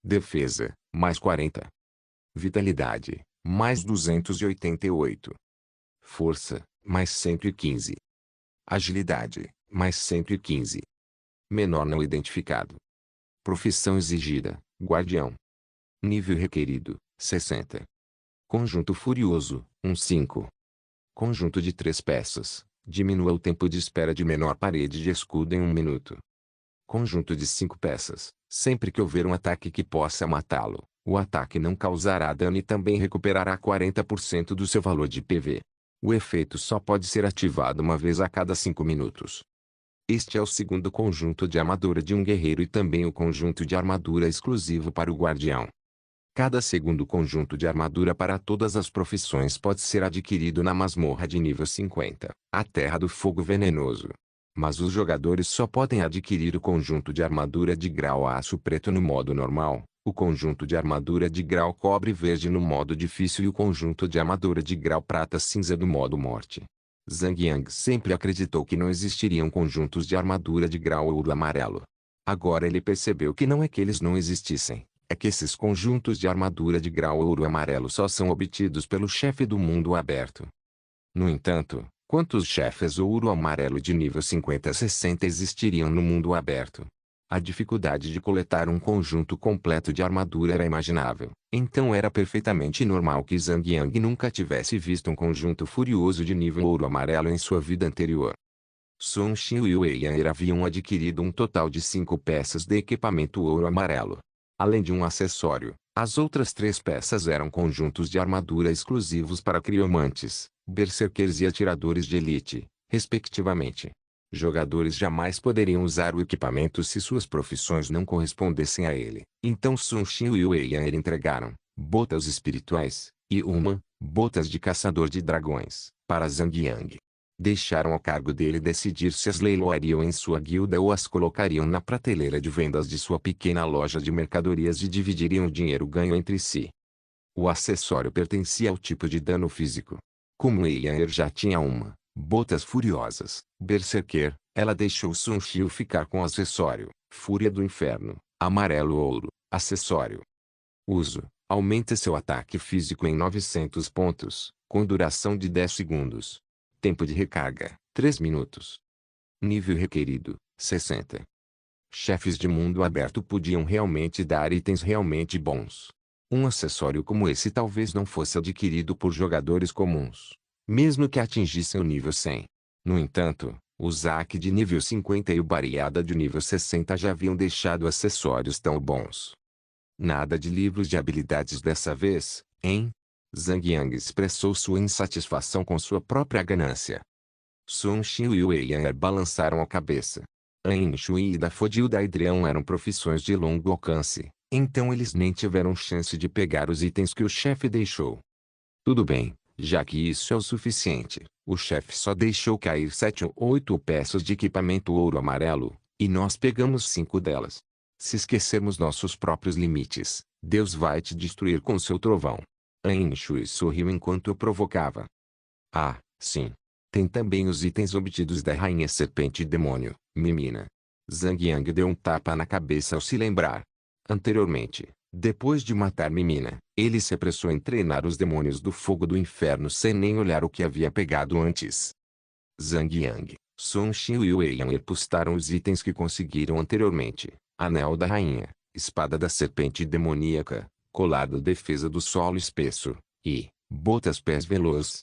Defesa, mais 40. Vitalidade, mais 288. Força, mais 115. Agilidade, mais 115. Menor não identificado. Profissão exigida, guardião. Nível requerido, 60. Conjunto furioso, 5. Conjunto de 3 peças. Diminua o tempo de espera de menor parede de escudo em 1 minuto. Conjunto de 5 peças. Sempre que houver um ataque que possa matá-lo, o ataque não causará dano e também recuperará 40% do seu valor de PV. O efeito só pode ser ativado uma vez a cada 5 minutos. Este é o segundo conjunto de armadura de um guerreiro e também o conjunto de armadura exclusivo para o guardião. Cada segundo conjunto de armadura para todas as profissões pode ser adquirido na masmorra de nível 50, a Terra do Fogo Venenoso. Mas os jogadores só podem adquirir o conjunto de armadura de grau aço preto no modo normal, o conjunto de armadura de grau cobre verde no modo difícil e o conjunto de armadura de grau prata cinza no modo morte. Zhang Yang sempre acreditou que não existiriam conjuntos de armadura de grau ouro amarelo. Agora ele percebeu que não é que eles não existissem. É que esses conjuntos de armadura de grau ouro amarelo só são obtidos pelo chefe do mundo aberto. No entanto, quantos chefes ouro amarelo de nível 50-60 existiriam no mundo aberto? A dificuldade de coletar um conjunto completo de armadura era imaginável. Então era perfeitamente normal que Zhang Yang nunca tivesse visto um conjunto furioso de nível ouro amarelo em sua vida anterior. Sun Xiu e Wei Yan haviam adquirido um total de 5 peças de equipamento ouro amarelo. Além de um acessório, as outras 3 peças eram conjuntos de armadura exclusivos para criomantes, berserkers e atiradores de elite, respectivamente. Jogadores jamais poderiam usar o equipamento se suas profissões não correspondessem a ele. Então Sun Xiu e Wei Yan entregaram botas espirituais e botas de caçador de dragões para Zhang Yang. Deixaram ao cargo dele decidir se as leiloariam em sua guilda ou as colocariam na prateleira de vendas de sua pequena loja de mercadorias e dividiriam o dinheiro ganho entre si. O acessório pertencia ao tipo de dano físico. Como Eier já tinha botas furiosas, berserker, ela deixou Sun Xiu ficar com o acessório, Fúria do Inferno, amarelo-ouro, acessório. Uso, aumenta seu ataque físico em 900 pontos, com duração de 10 segundos. Tempo de recarga, 3 minutos. Nível requerido, 60. Chefes de mundo aberto podiam realmente dar itens realmente bons. Um acessório como esse talvez não fosse adquirido por jogadores comuns, mesmo que atingissem o nível 100. No entanto, o Zack de nível 50 e o Bariada de nível 60 já haviam deixado acessórios tão bons. Nada de livros de habilidades dessa vez, hein? Zhang Yang expressou sua insatisfação com sua própria ganância. Sun Xiu e Wei Yan balançaram a cabeça. An Shui e da Fodil da Idreon eram profissões de longo alcance, então eles nem tiveram chance de pegar os itens que o chefe deixou. Tudo bem, já que isso é o suficiente, o chefe só deixou cair 7 ou 8 peças de equipamento ouro amarelo, e nós pegamos 5 delas. Se esquecermos nossos próprios limites, Deus vai te destruir com seu trovão. An Shui sorriu enquanto o provocava. Ah, sim. Tem também os itens obtidos da Rainha Serpente e Demônio, Mimina. Zhang Yang deu um tapa na cabeça ao se lembrar. Anteriormente, depois de matar Mimina, ele se apressou em treinar os demônios do fogo do inferno sem nem olhar o que havia pegado antes. Zhang Yang, Sun Xiu e Wei Yan postaram os itens que conseguiram anteriormente. Anel da Rainha, Espada da Serpente Demoníaca, Colar da Defesa do Solo Espesso, e botas pés veloz.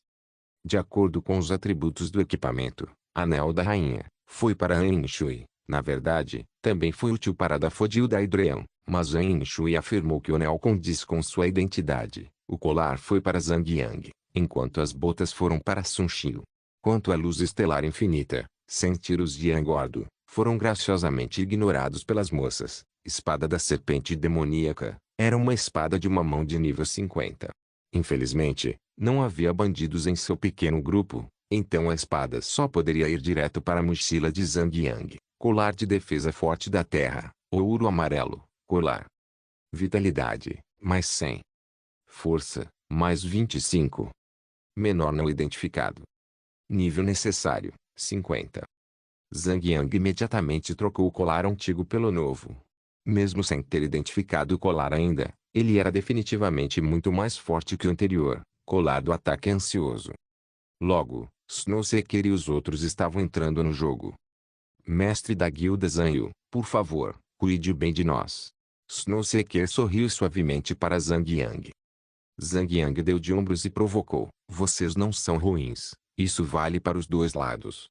De acordo com os atributos do equipamento, Anel da Rainha foi para An Shui. Na verdade, também foi útil para Dafodil da Idreon, mas An Shui afirmou que o anel condiz com sua identidade. O colar foi para Zhang Yang, enquanto as botas foram para Sun Xiu. Quanto à luz estelar infinita, 100 tiros de Angordo, foram graciosamente ignorados pelas moças, Espada da Serpente Demoníaca, era uma espada de uma mão de nível 50. Infelizmente, não havia bandidos em seu pequeno grupo, então a espada só poderia ir direto para a mochila de Zhang Yang. Colar de defesa forte da terra, ouro amarelo, colar. Vitalidade, mais 100. Força, mais 25. Menor não identificado. Nível necessário, 50. Zhang Yang imediatamente trocou o colar antigo pelo novo. Mesmo sem ter identificado o colar ainda, ele era definitivamente muito mais forte que o anterior, colar do ataque ansioso. Logo, Snowseeker e os outros estavam entrando no jogo. Mestre da guilda Zanyu, por favor, cuide bem de nós. Snowseeker sorriu suavemente para Zhang Yang. Zhang Yang deu de ombros e provocou: vocês não são ruins, isso vale para os dois lados.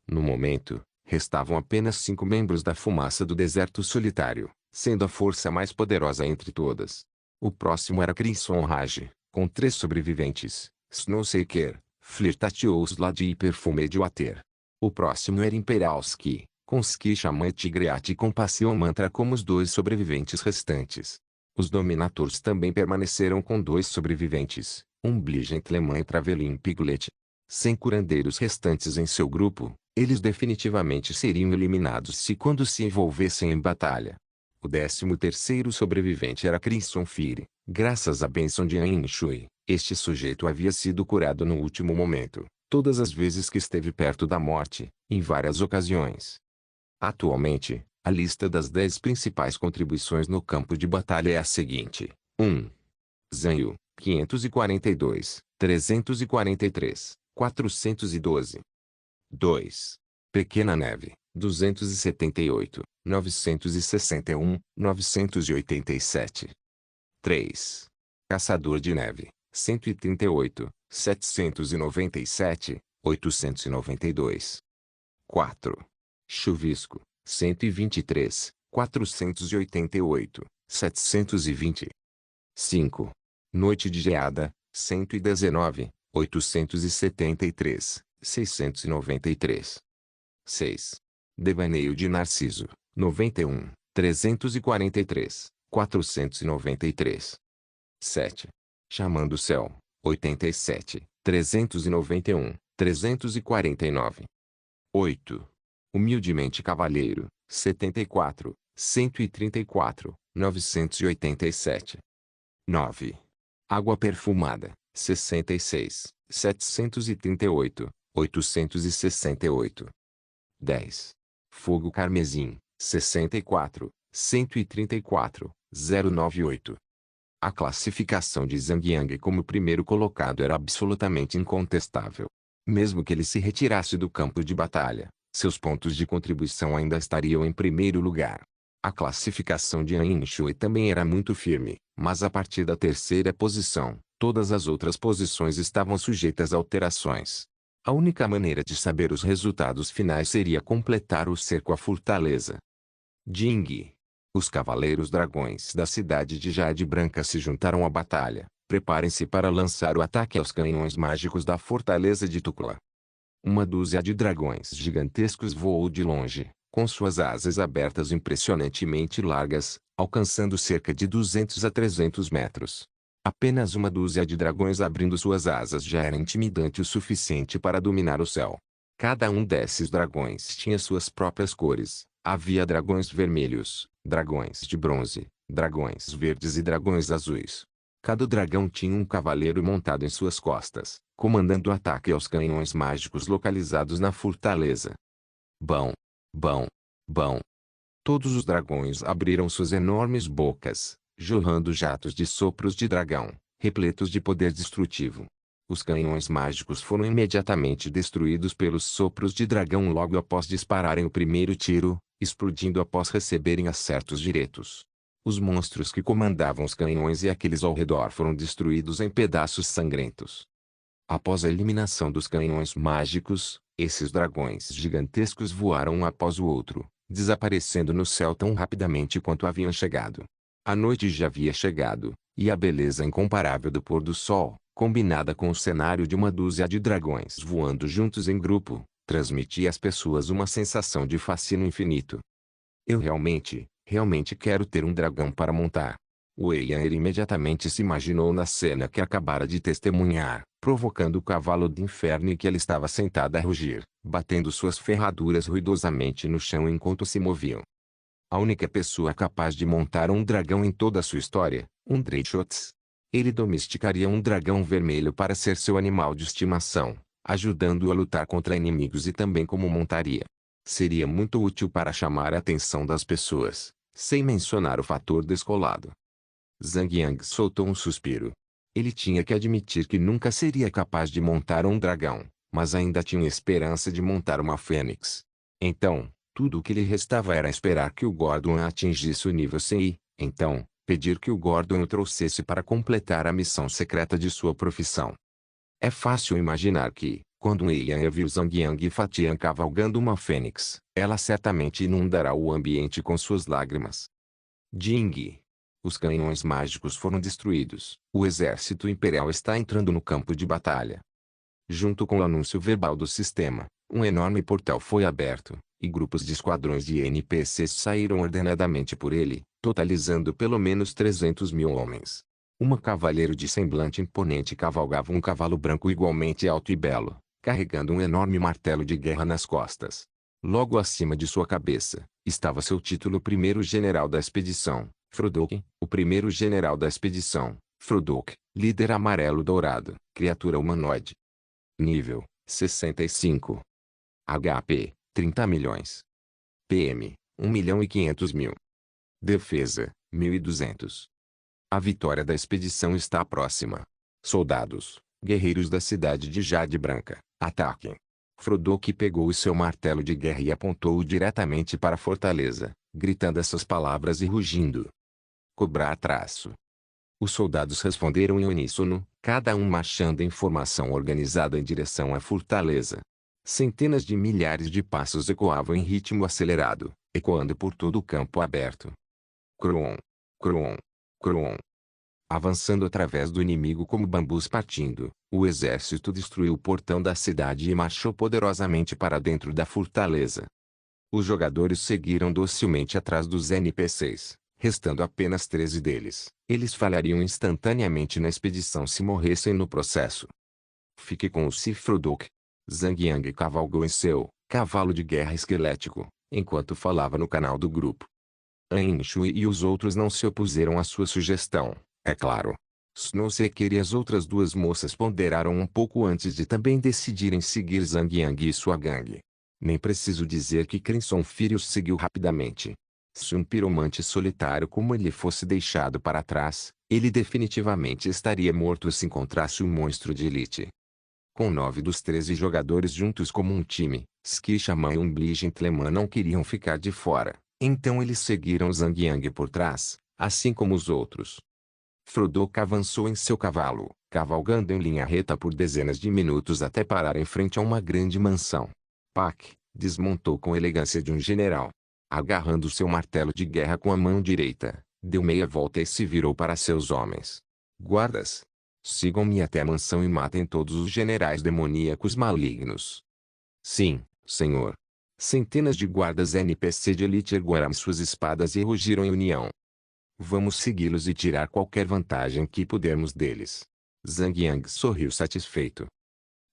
No momento, restavam apenas 5 membros da fumaça do deserto solitário, sendo a força mais poderosa entre todas. O próximo era Crimson Rage, com 3 sobreviventes, Snowseeker, Flirtatious-Lady e Perfumed Water. O próximo era Imperialski, com Ski Xamã e Tigreat e com Passion Mantra como os 2 sobreviventes restantes. Os Dominators também permaneceram com 2 sobreviventes, um Gentleman e Traveling Piglet. Sem curandeiros restantes em seu grupo, eles definitivamente seriam eliminados quando se envolvessem em batalha. O 13º sobrevivente era Crimson Fire. Graças à bênção de Ain Shui, este sujeito havia sido curado no último momento, todas as vezes que esteve perto da morte, em várias ocasiões. Atualmente, a lista das 10 principais contribuições no campo de batalha é a seguinte: 1. Zanyu, 542, 343, 412. 2. Pequena Neve, 278, 961, 987. 3. Caçador de Neve, 138, 797, 892. 4. Chuvisco, 123, 488, 720. 5. Noite de Geada, 119, 873, 693. 6. Devaneio de Narciso, 91, 343, 493. 7. Xamã do Céu, 87, 391, 349. 8. Humildemente Cavalheiro, 74, 134, 987. 9. Água Perfumada, 66, 738, 868. 10. Fogo Carmesim, 64, 134, 098. A classificação de Zhang Yang como primeiro colocado era absolutamente incontestável. Mesmo que ele se retirasse do campo de batalha, seus pontos de contribuição ainda estariam em primeiro lugar. A classificação de Ain Shui também era muito firme, mas a partir da 3ª posição, todas as outras posições estavam sujeitas a alterações. A única maneira de saber os resultados finais seria completar o cerco à fortaleza. Jing. Os Cavaleiros Dragões da cidade de Jade Branca se juntaram à batalha. Preparem-se para lançar o ataque aos canhões mágicos da fortaleza de Tukla. Uma dúzia de dragões gigantescos voou de longe, com suas asas abertas impressionantemente largas, alcançando cerca de 200 a 300 metros. Apenas uma dúzia de dragões abrindo suas asas já era intimidante o suficiente para dominar o céu. Cada um desses dragões tinha suas próprias cores. Havia dragões vermelhos, dragões de bronze, dragões verdes e dragões azuis. Cada dragão tinha um cavaleiro montado em suas costas, comandando o ataque aos canhões mágicos localizados na fortaleza. Bom, bom, bom. Todos os dragões abriram suas enormes bocas, jorrando jatos de sopros de dragão, repletos de poder destrutivo. Os canhões mágicos foram imediatamente destruídos pelos sopros de dragão logo após dispararem o primeiro tiro, explodindo após receberem acertos diretos. Os monstros que comandavam os canhões e aqueles ao redor foram destruídos em pedaços sangrentos. Após a eliminação dos canhões mágicos, esses dragões gigantescos voaram um após o outro, desaparecendo no céu tão rapidamente quanto haviam chegado. A noite já havia chegado, e a beleza incomparável do pôr do sol, combinada com o cenário de uma dúzia de dragões voando juntos em grupo, transmitia às pessoas uma sensação de fascínio infinito. Eu realmente Realmente quero ter um dragão para montar. Wei Yan imediatamente se imaginou na cena que acabara de testemunhar, provocando o cavalo do inferno em que ela estava sentada a rugir, batendo suas ferraduras ruidosamente no chão enquanto se moviam. A única pessoa capaz de montar um dragão em toda a sua história, um Dreyshotz. Ele domesticaria um dragão vermelho para ser seu animal de estimação, ajudando-o a lutar contra inimigos e também como montaria. Seria muito útil para chamar a atenção das pessoas, sem mencionar o fator descolado. Zhang Yang soltou um suspiro. Ele tinha que admitir que nunca seria capaz de montar um dragão, mas ainda tinha esperança de montar uma fênix. Então, tudo o que lhe restava era esperar que o Gordon atingisse o nível 100 e, então, pedir que o Gordon o trouxesse para completar a missão secreta de sua profissão. É fácil imaginar que, quando Wei Yan viu Zhang Yang e Fatian cavalgando uma fênix, ela certamente inundará o ambiente com suas lágrimas. Jing. Os canhões mágicos foram destruídos. O exército imperial está entrando no campo de batalha. Junto com o anúncio verbal do sistema, um enorme portal foi aberto, e grupos de esquadrões de NPCs saíram ordenadamente por ele, totalizando pelo menos 300 mil homens. Um cavaleiro de semblante imponente cavalgava um cavalo branco igualmente alto e belo, carregando um enorme martelo de guerra nas costas. Logo acima de sua cabeça, estava seu título primeiro general da expedição, Frodok, o primeiro general da expedição, Frodok, líder amarelo-dourado, criatura humanoide. Nível, 65. HP, 30 milhões. PM, 1.500.000. Defesa, 1.200. A vitória da expedição está próxima. Soldados, guerreiros da cidade de Jade Branca, ataquem. Frodok pegou o seu martelo de guerra e apontou-o diretamente para a fortaleza, gritando essas palavras e rugindo. Cobrar traço. Os soldados responderam em uníssono, cada um marchando em formação organizada em direção à fortaleza. Centenas de milhares de passos ecoavam em ritmo acelerado, ecoando por todo o campo aberto. Croon, croon, croon. Avançando através do inimigo como bambus partindo, o exército destruiu o portão da cidade e marchou poderosamente para dentro da fortaleza. Os jogadores seguiram docilmente atrás dos NPCs, restando apenas 13 deles. Eles falhariam instantaneamente na expedição se morressem no processo. Fique com o Sif Frodok. Zhang Yang cavalgou em seu cavalo de guerra esquelético, enquanto falava no canal do grupo. An Shui e os outros não se opuseram à sua sugestão, é claro. Snowseeker e as outras duas moças ponderaram um pouco antes de também decidirem seguir Zhang Yang e sua gangue. Nem preciso dizer que Crimson Fury os seguiu rapidamente. Se um piromante solitário como ele fosse deixado para trás, ele definitivamente estaria morto se encontrasse um monstro de elite. Com 9 dos 13 jogadores juntos como um time, Ski Shaman e Umbli Gentleman não queriam ficar de fora, então eles seguiram Zhang Yang por trás, assim como os outros. Frodok avançou em seu cavalo, cavalgando em linha reta por dezenas de minutos até parar em frente a uma grande mansão. Pak desmontou com elegância de um general. Agarrando seu martelo de guerra com a mão direita, deu meia volta e se virou para seus homens. Guardas! Sigam-me até a mansão e matem todos os generais demoníacos malignos. Sim, senhor. Centenas de guardas NPC de elite ergueram suas espadas e rugiram em união. Vamos segui-los e tirar qualquer vantagem que pudermos deles. Zhang Yang sorriu satisfeito.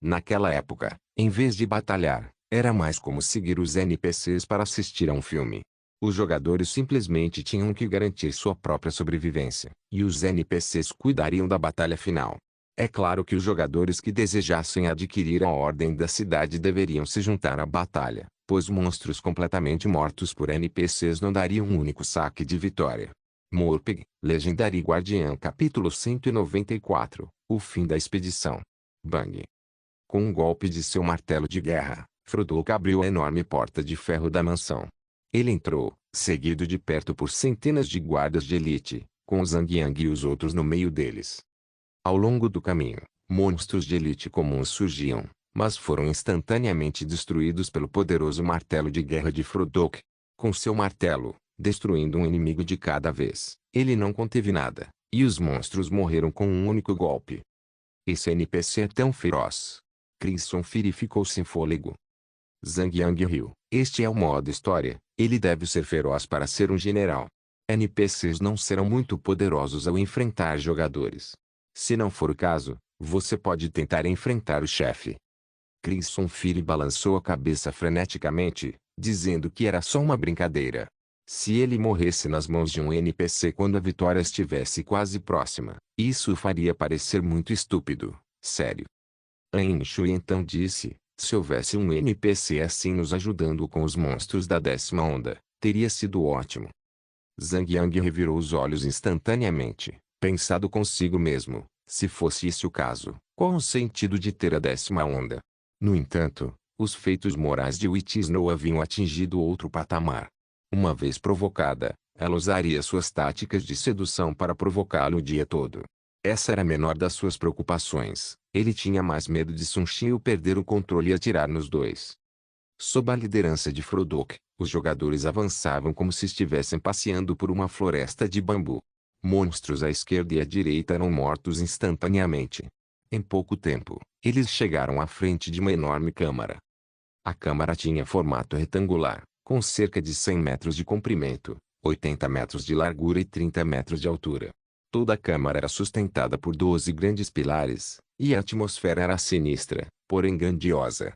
Naquela época, em vez de batalhar, era mais como seguir os NPCs para assistir a um filme. Os jogadores simplesmente tinham que garantir sua própria sobrevivência, e os NPCs cuidariam da batalha final. É claro que os jogadores que desejassem adquirir a ordem da cidade deveriam se juntar à batalha, pois monstros completamente mortos por NPCs não dariam um único saque de vitória. Morpeg, Legendary Guardian Capítulo 194, O fim da expedição. Bang. Com um golpe de seu martelo de guerra, Frodok abriu a enorme porta de ferro da mansão. Ele entrou, seguido de perto por centenas de guardas de elite, com Zhang Yang e os outros no meio deles. Ao longo do caminho, monstros de elite comuns surgiam, mas foram instantaneamente destruídos pelo poderoso martelo de guerra de Frodok. Com seu martelo, destruindo um inimigo de cada vez, ele não conteve nada, e os monstros morreram com um único golpe. Esse NPC é tão feroz. Crimson Fury ficou sem fôlego. Zhang Yang riu, Este é o modo história, ele deve ser feroz para ser um general. NPCs não serão muito poderosos ao enfrentar jogadores. Se não for o caso, você pode tentar enfrentar o chefe. Crimson Fury balançou a cabeça freneticamente, dizendo que era só uma brincadeira. Se ele morresse nas mãos de um NPC quando a vitória estivesse quase próxima, isso o faria parecer muito estúpido, sério. Ain Shui então disse, se houvesse um NPC assim nos ajudando com os monstros da 10ª onda, teria sido ótimo. Zhang Yang revirou os olhos instantaneamente, pensado consigo mesmo, se fosse esse o caso, qual o sentido de ter a 10ª onda? No entanto, os feitos morais de Witch Snow haviam atingido outro patamar. Uma vez provocada, ela usaria suas táticas de sedução para provocá-lo o dia todo. Essa era a menor das suas preocupações. Ele tinha mais medo de Sun Xiu perder o controle e atirar nos dois. Sob a liderança de Frodok, os jogadores avançavam como se estivessem passeando por uma floresta de bambu. Monstros à esquerda e à direita eram mortos instantaneamente. Em pouco tempo, eles chegaram à frente de uma enorme câmara. A câmara tinha formato retangular, com cerca de 100 metros de comprimento, 80 metros de largura e 30 metros de altura. Toda a câmara era sustentada por 12 grandes pilares, e a atmosfera era sinistra, porém grandiosa.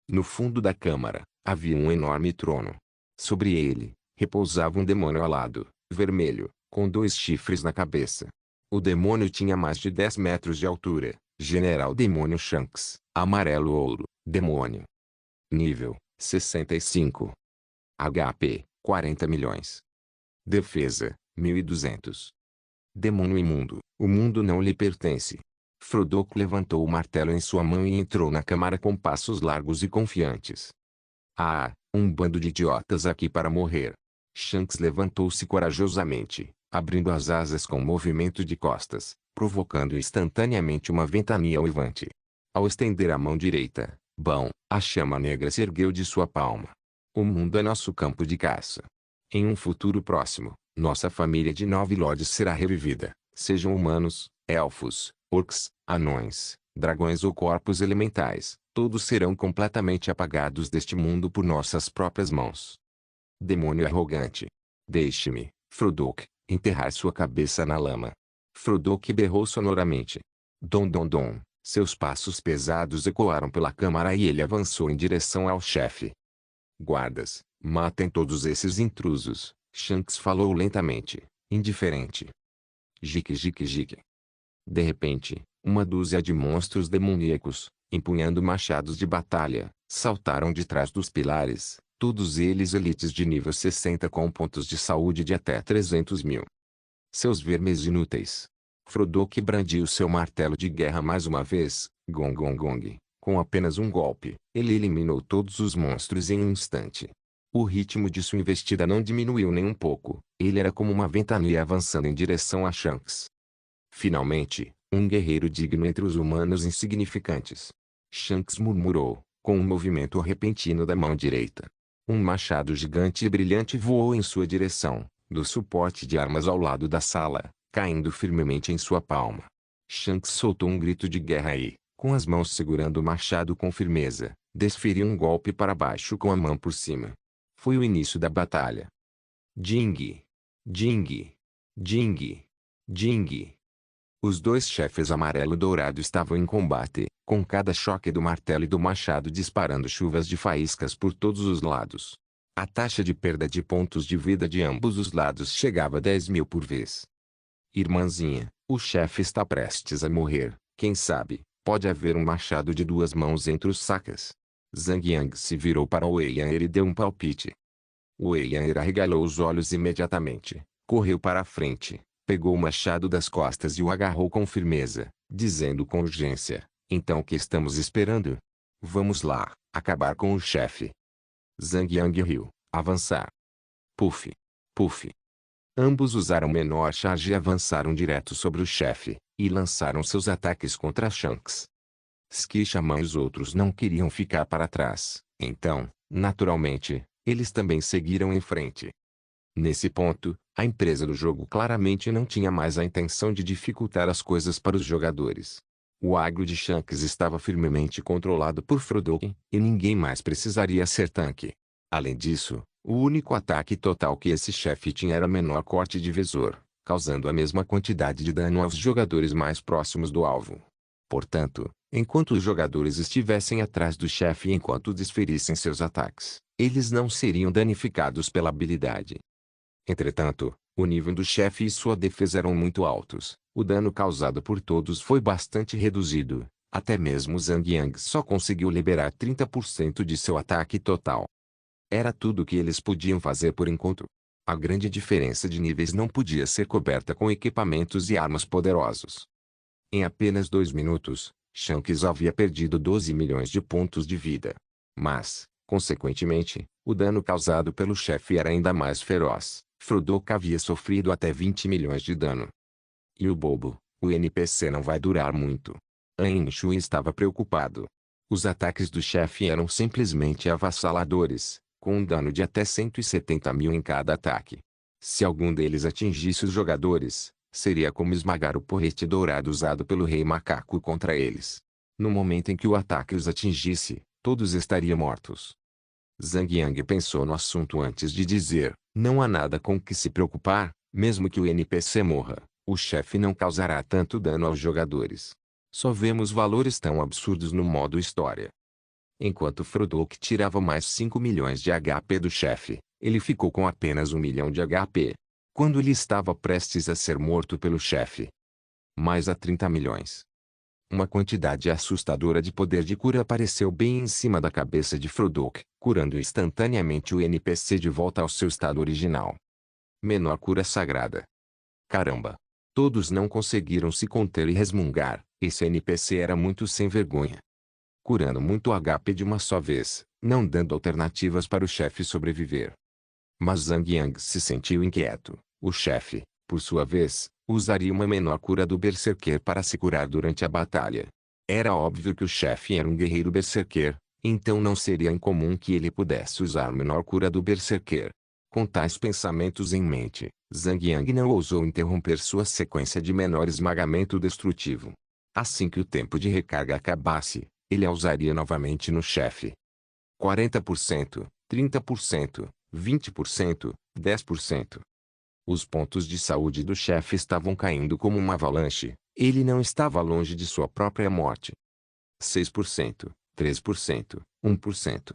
No fundo da câmara, havia um enorme trono. Sobre ele, repousava um demônio alado, vermelho, com 2 chifres na cabeça. O demônio tinha mais de 10 metros de altura. General Demônio Shanks, amarelo ouro, demônio. Nível, 65. HP, 40 milhões. Defesa, 1200. Demônio imundo, o mundo não lhe pertence. Frodok levantou o martelo em sua mão e entrou na câmara com passos largos e confiantes. Ah, um bando de idiotas aqui para morrer. Shanks levantou-se corajosamente, abrindo as asas com um movimento de costas, provocando instantaneamente uma ventania uivante. Ao estender a mão direita, bom, a chama negra se ergueu de sua palma. O mundo é nosso campo de caça. Em um futuro próximo, nossa família de 9 lords será revivida, sejam humanos, elfos, orcs, anões, dragões ou corpos elementais, todos serão completamente apagados deste mundo por nossas próprias mãos. Demônio arrogante. Deixe-me, Frodok, enterrar sua cabeça na lama. Frodok berrou sonoramente. Dom dom dom, seus passos pesados ecoaram pela câmara e ele avançou em direção ao chefe. Guardas, matem todos esses intrusos, Shanks falou lentamente, indiferente. Jique jique jique. De repente, uma dúzia de monstros demoníacos, empunhando machados de batalha, saltaram de trás dos pilares, todos eles elites de nível 60 com pontos de saúde de até 300 mil. Seus vermes inúteis. Frodok brandiu seu martelo de guerra mais uma vez, gong gong gong. Com apenas um golpe, ele eliminou todos os monstros em um instante. O ritmo de sua investida não diminuiu nem um pouco, ele era como uma ventania avançando em direção a Shanks. Finalmente, um guerreiro digno entre os humanos insignificantes. Shanks murmurou, com um movimento repentino da mão direita. Um machado gigante e brilhante voou em sua direção, do suporte de armas ao lado da sala, caindo firmemente em sua palma. Shanks soltou um grito de guerra e, com as mãos segurando o machado com firmeza, desferiu um golpe para baixo com a mão por cima. Foi o início da batalha. Ding! Ding! Ding! Ding! Os dois chefes amarelo-dourado estavam em combate, com cada choque do martelo e do machado disparando chuvas de faíscas por todos os lados. A taxa de perda de pontos de vida de ambos os lados chegava a 10.000 por vez. Irmãzinha, o chefe está prestes a morrer, quem sabe, pode haver um machado de 2 mãos entre os sacas. Zhang Yang se virou para Wei Yan e deu um palpite. Wei Yan arregalou os olhos imediatamente, correu para a frente, pegou o machado das costas e o agarrou com firmeza, dizendo com urgência, então o que estamos esperando? Vamos lá, acabar com o chefe. Zhang Yang riu, avançar. Puff. Puff. Ambos usaram menor charge e avançaram direto sobre o chefe, e lançaram seus ataques contra Shanks. Shishaman e os outros não queriam ficar para trás, então, naturalmente, eles também seguiram em frente. Nesse ponto, a empresa do jogo claramente não tinha mais a intenção de dificultar as coisas para os jogadores. O agro de Shanks estava firmemente controlado por Frodok, e ninguém mais precisaria ser tanque. Além disso, o único ataque total que esse chefe tinha era menor corte de visor, causando a mesma quantidade de dano aos jogadores mais próximos do alvo. Portanto, enquanto os jogadores estivessem atrás do chefe e enquanto desferissem seus ataques, eles não seriam danificados pela habilidade. Entretanto, o nível do chefe e sua defesa eram muito altos, o dano causado por todos foi bastante reduzido, até mesmo Zhang Yang só conseguiu liberar 30% de seu ataque total. Era tudo o que eles podiam fazer por enquanto. A grande diferença de níveis não podia ser coberta com equipamentos e armas poderosos. Em apenas 2 minutos, Shanks havia perdido 12 milhões de pontos de vida. Mas, consequentemente, o dano causado pelo chefe era ainda mais feroz. Frodok havia sofrido até 20 milhões de dano. E o bobo, o NPC não vai durar muito. Ain Shui estava preocupado. Os ataques do chefe eram simplesmente avassaladores, com um dano de até 170 mil em cada ataque. Se algum deles atingisse os jogadores, seria como esmagar o porrete dourado usado pelo Rei Macaco contra eles. No momento em que o ataque os atingisse, todos estariam mortos. Zhang Yang pensou no assunto antes de dizer, não há nada com que se preocupar, mesmo que o NPC morra, o chefe não causará tanto dano aos jogadores. Só vemos valores tão absurdos no modo história. Enquanto Frodok tirava mais 5 milhões de HP do chefe, ele ficou com apenas 1 milhão de HP. Quando ele estava prestes a ser morto pelo chefe. Mais a 30 milhões. Uma quantidade assustadora de poder de cura apareceu bem em cima da cabeça de Frodok, curando instantaneamente o NPC de volta ao seu estado original. Menor cura sagrada. Caramba! Todos não conseguiram se conter e resmungar, esse NPC era muito sem vergonha. Curando muito HP de uma só vez, não dando alternativas para o chefe sobreviver. Mas Zhang Yang se sentiu inquieto. O chefe, por sua vez, usaria uma menor cura do Berserker para se curar durante a batalha. Era óbvio que o chefe era um guerreiro Berserker, então não seria incomum que ele pudesse usar a menor cura do Berserker. Com tais pensamentos em mente, Zhang Yang não ousou interromper sua sequência de menor esmagamento destrutivo. Assim que o tempo de recarga acabasse, ele a usaria novamente no chefe. 40%, 30%, 20%, 10%. Os pontos de saúde do chefe estavam caindo como uma avalanche. Ele não estava longe de sua própria morte. 6%, 3%, 1%.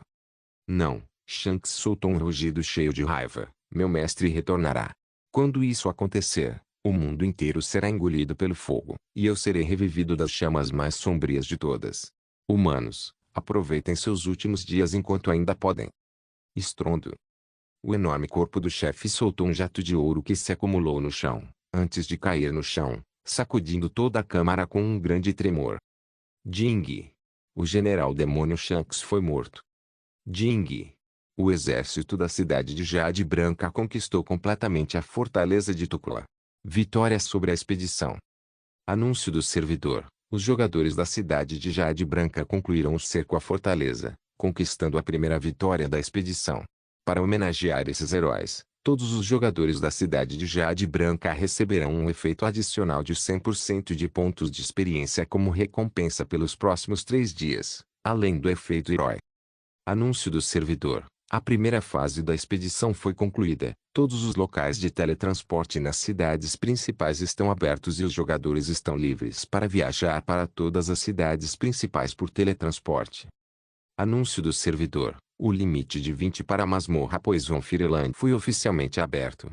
Não, Shanks soltou um rugido cheio de raiva. Meu mestre retornará. Quando isso acontecer, o mundo inteiro será engolido pelo fogo, e eu serei revivido das chamas mais sombrias de todas. Humanos, aproveitem seus últimos dias enquanto ainda podem. Estrondo. O enorme corpo do chefe soltou um jato de ouro que se acumulou no chão, antes de cair no chão, sacudindo toda a câmara com um grande tremor. Ding! O general demônio Shanks foi morto. Ding! O exército da cidade de Jade Branca conquistou completamente a fortaleza de Tukula. Vitória sobre a expedição. Anúncio do servidor. Os jogadores da cidade de Jade Branca concluíram o cerco à fortaleza, conquistando a primeira vitória da expedição. Para homenagear esses heróis, todos os jogadores da cidade de Jade Branca receberão um efeito adicional de 100% de pontos de experiência como recompensa pelos próximos 3 dias, além do efeito herói. Anúncio do servidor. A primeira fase da expedição foi concluída. Todos os locais de teletransporte nas cidades principais estão abertos e os jogadores estão livres para viajar para todas as cidades principais por teletransporte. Anúncio do servidor. O limite de 20 para a masmorra Poison Fireland foi oficialmente aberto.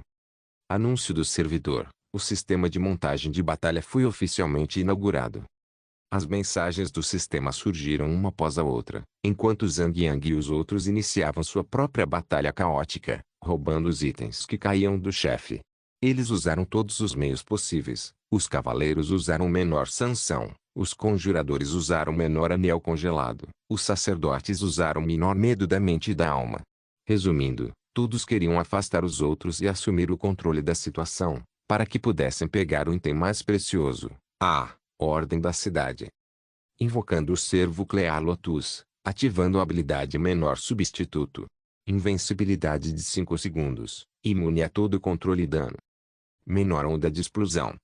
Anúncio do servidor. O sistema de montagem de batalha foi oficialmente inaugurado. As mensagens do sistema surgiram uma após a outra, enquanto Zhang Yang e os outros iniciavam sua própria batalha caótica, roubando os itens que caíam do chefe. Eles usaram todos os meios possíveis. Os cavaleiros usaram menor sanção, os conjuradores usaram menor anel congelado, os sacerdotes usaram menor medo da mente e da alma. Resumindo, todos queriam afastar os outros e assumir o controle da situação, para que pudessem pegar o item mais precioso, a Ordem da Cidade. Invocando o servo Clear Lotus, ativando a habilidade Menor Substituto. Invencibilidade de 5 segundos, imune a todo controle e dano. Menor onda de explosão.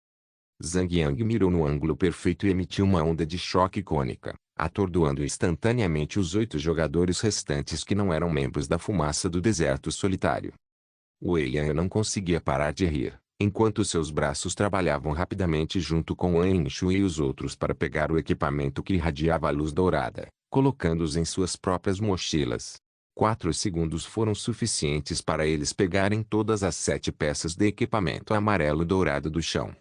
Zhang Yang mirou no ângulo perfeito e emitiu uma onda de choque cônica, atordoando instantaneamente os 8 jogadores restantes que não eram membros da fumaça do deserto solitário. Wei Yan não conseguia parar de rir, enquanto seus braços trabalhavam rapidamente junto com An Shui e os outros para pegar o equipamento que irradiava a luz dourada, colocando-os em suas próprias mochilas. 4 segundos foram suficientes para eles pegarem todas as 7 peças de equipamento amarelo dourado do chão.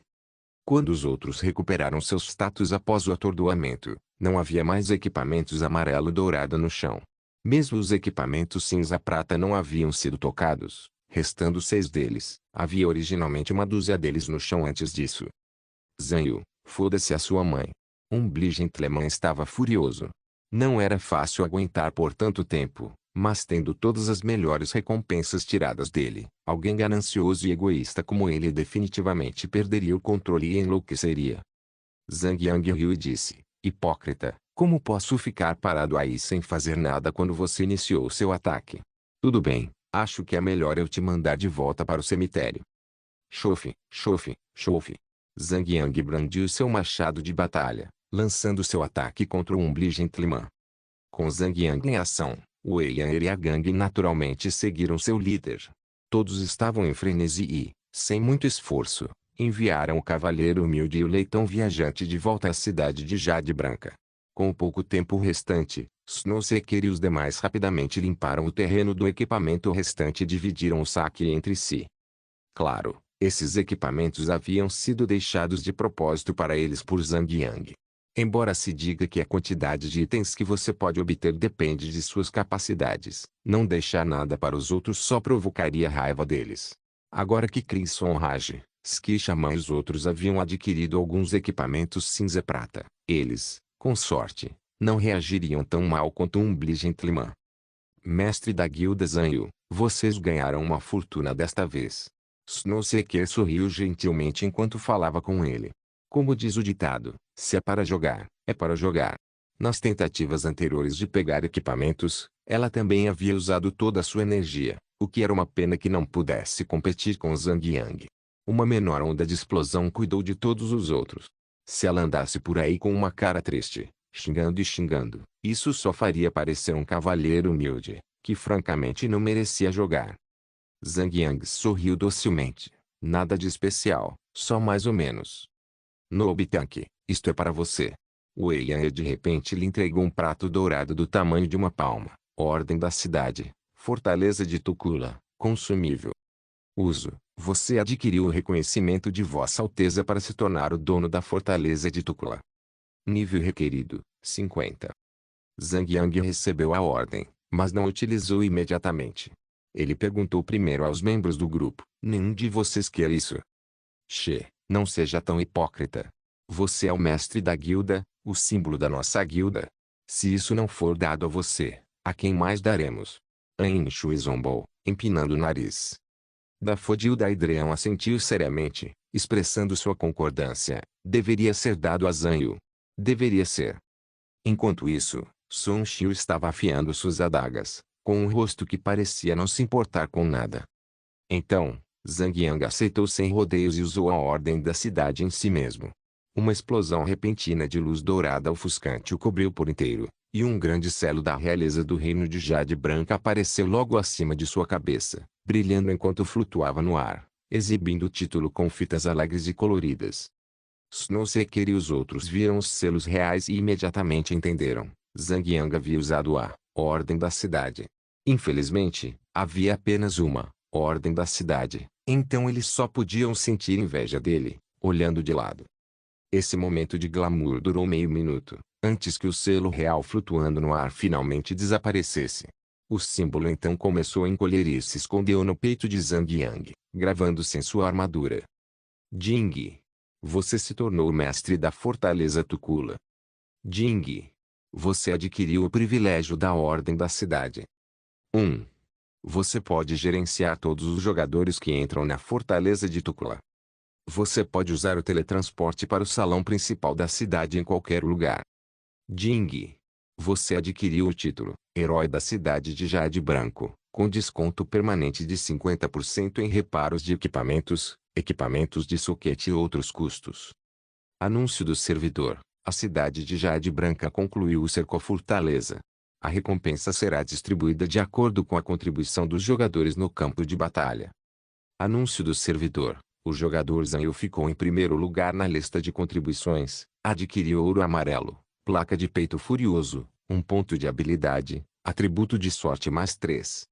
Quando os outros recuperaram seus status após o atordoamento, não havia mais equipamentos amarelo dourado no chão. Mesmo os equipamentos cinza-prata não haviam sido tocados, restando 6 deles. Havia originalmente uma dúzia deles no chão antes disso. Zanyu, foda-se a sua mãe. Gentleman estava furioso. Não era fácil aguentar por tanto tempo, mas tendo todas as melhores recompensas tiradas dele, alguém ganancioso e egoísta como ele definitivamente perderia o controle e enlouqueceria. Zhang Yang riu e disse, hipócrita, como posso ficar parado aí sem fazer nada quando você iniciou seu ataque? Tudo bem, acho que é melhor eu te mandar de volta para o cemitério. Chofe, chofe, chofe. Zhang Yang brandiu seu machado de batalha, lançando seu ataque contra o Gentleman. Com Zhang Yang em ação, Wei Yan e a gangue naturalmente seguiram seu líder. Todos estavam em frenesi e, sem muito esforço, enviaram o Cavaleiro Humilde e o Leitão Viajante de volta à cidade de Jade Branca. Com o pouco tempo restante, Snowseeker e os demais rapidamente limparam o terreno do equipamento restante e dividiram o saque entre si. Claro, esses equipamentos haviam sido deixados de propósito para eles por Zhang Yang. Embora se diga que a quantidade de itens que você pode obter depende de suas capacidades, não deixar nada para os outros só provocaria raiva deles. Agora que Crimson Rage, Ski Shaman e os outros haviam adquirido alguns equipamentos cinza-prata, eles, com sorte, não reagiriam tão mal quanto Gentleman. Mestre da guilda Zanyu, vocês ganharam uma fortuna desta vez. Snowseeker sorriu gentilmente enquanto falava com ele. Como diz o ditado, se é para jogar, é para jogar. Nas tentativas anteriores de pegar equipamentos, ela também havia usado toda a sua energia, o que era uma pena que não pudesse competir com Zhang Yang. Uma menor onda de explosão cuidou de todos os outros. Se ela andasse por aí com uma cara triste, xingando e xingando, isso só faria parecer um cavaleiro humilde, que francamente não merecia jogar. Zhang Yang sorriu docilmente. Nada de especial, só mais ou menos. Nobitank, isto é para você. Wei Yan de repente lhe entregou um prato dourado do tamanho de uma palma. Ordem da cidade, Fortaleza de Tukula, consumível. Uso, você adquiriu o reconhecimento de Vossa Alteza para se tornar o dono da Fortaleza de Tukula. Nível requerido, 50. Zhang Yang recebeu a ordem, mas não utilizou imediatamente. Ele perguntou primeiro aos membros do grupo, nenhum de vocês quer isso? Che, não seja tão hipócrita. Você é o mestre da guilda, o símbolo da nossa guilda. Se isso não for dado a você, a quem mais daremos? An Shui zombou, empinando o nariz. Dafodil Idreon assentiu seriamente, expressando sua concordância. Deveria ser dado a Zanyu. Deveria ser. Enquanto isso, Sun Xiu estava afiando suas adagas, com um rosto que parecia não se importar com nada. Então, Zhang Yang aceitou sem rodeios e usou a ordem da cidade em si mesmo. Uma explosão repentina de luz dourada ofuscante o cobriu por inteiro, e um grande selo da realeza do reino de Jade Branca apareceu logo acima de sua cabeça, brilhando enquanto flutuava no ar, exibindo o título com fitas alegres e coloridas. Snowseeker e os outros viram os selos reais e imediatamente entenderam. Zhang Yang havia usado a ordem da cidade. Infelizmente, havia apenas uma ordem da cidade, então eles só podiam sentir inveja dele, olhando de lado. Esse momento de glamour durou meio minuto, antes que o selo real flutuando no ar finalmente desaparecesse. O símbolo então começou a encolher e se escondeu no peito de Zhang Yang, gravando-se em sua armadura. Jing. Você se tornou o mestre da Fortaleza Tukula. Jing. Você adquiriu o privilégio da ordem da cidade. 1. Você pode gerenciar todos os jogadores que entram na Fortaleza de Tukula. Você pode usar o teletransporte para o salão principal da cidade em qualquer lugar. Jing. Você adquiriu o título, Herói da Cidade de Jade Branco, com desconto permanente de 50% em reparos de equipamentos, equipamentos de soquete e outros custos. Anúncio do servidor. A cidade de Jade Branca concluiu o cerco à fortaleza. A recompensa será distribuída de acordo com a contribuição dos jogadores no campo de batalha. Anúncio do servidor. O jogador Zanyu ficou em primeiro lugar na lista de contribuições. Adquiriu ouro amarelo, placa de peito furioso, 1 ponto de habilidade, atributo de sorte mais 3.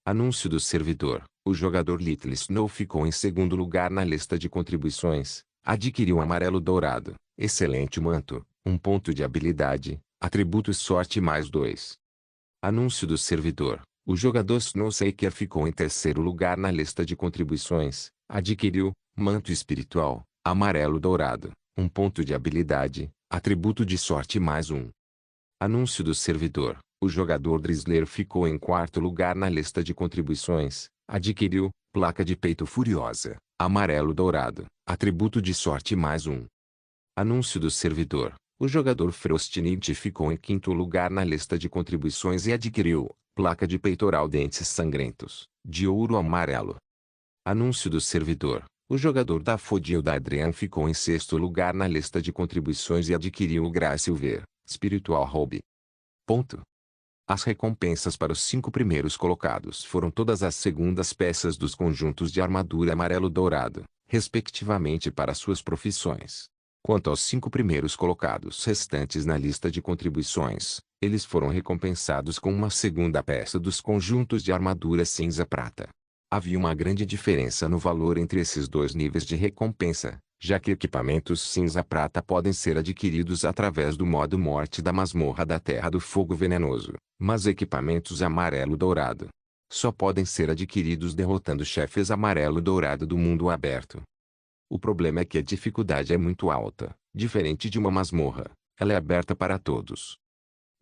Anúncio do servidor. O jogador Little Snow ficou em segundo lugar na lista de contribuições. Adquiriu amarelo dourado, excelente manto, 1 ponto de habilidade, atributo sorte mais 2. Anúncio do servidor. O jogador Snowseeker ficou em terceiro lugar na lista de contribuições. Adquiriu manto espiritual, amarelo dourado, 1 ponto de habilidade, atributo de sorte mais 1. Anúncio do servidor. O jogador Drizzler ficou em quarto lugar na lista de contribuições. Adquiriu placa de peito furiosa, amarelo dourado, atributo de sorte mais 1. Anúncio do servidor. O jogador Frostinite ficou em quinto lugar na lista de contribuições e adquiriu placa de peitoral dentes sangrentos, de ouro amarelo. Anúncio do servidor. O jogador Daffodil da Adrian ficou em sexto lugar na lista de contribuições e adquiriu o Gra Silver, Spiritual Robe. Ponto. As recompensas para os 5 primeiros colocados foram todas as segundas peças dos conjuntos de armadura amarelo-dourado, respectivamente para suas profissões. Quanto aos 5 primeiros colocados restantes na lista de contribuições, eles foram recompensados com uma segunda peça dos conjuntos de armadura cinza-prata. Havia uma grande diferença no valor entre esses dois níveis de recompensa, já que equipamentos cinza-prata podem ser adquiridos através do modo morte da masmorra da Terra do Fogo Venenoso, mas equipamentos amarelo-dourado só podem ser adquiridos derrotando chefes amarelo-dourado do mundo aberto. O problema é que a dificuldade é muito alta. Diferente de uma masmorra, ela é aberta para todos.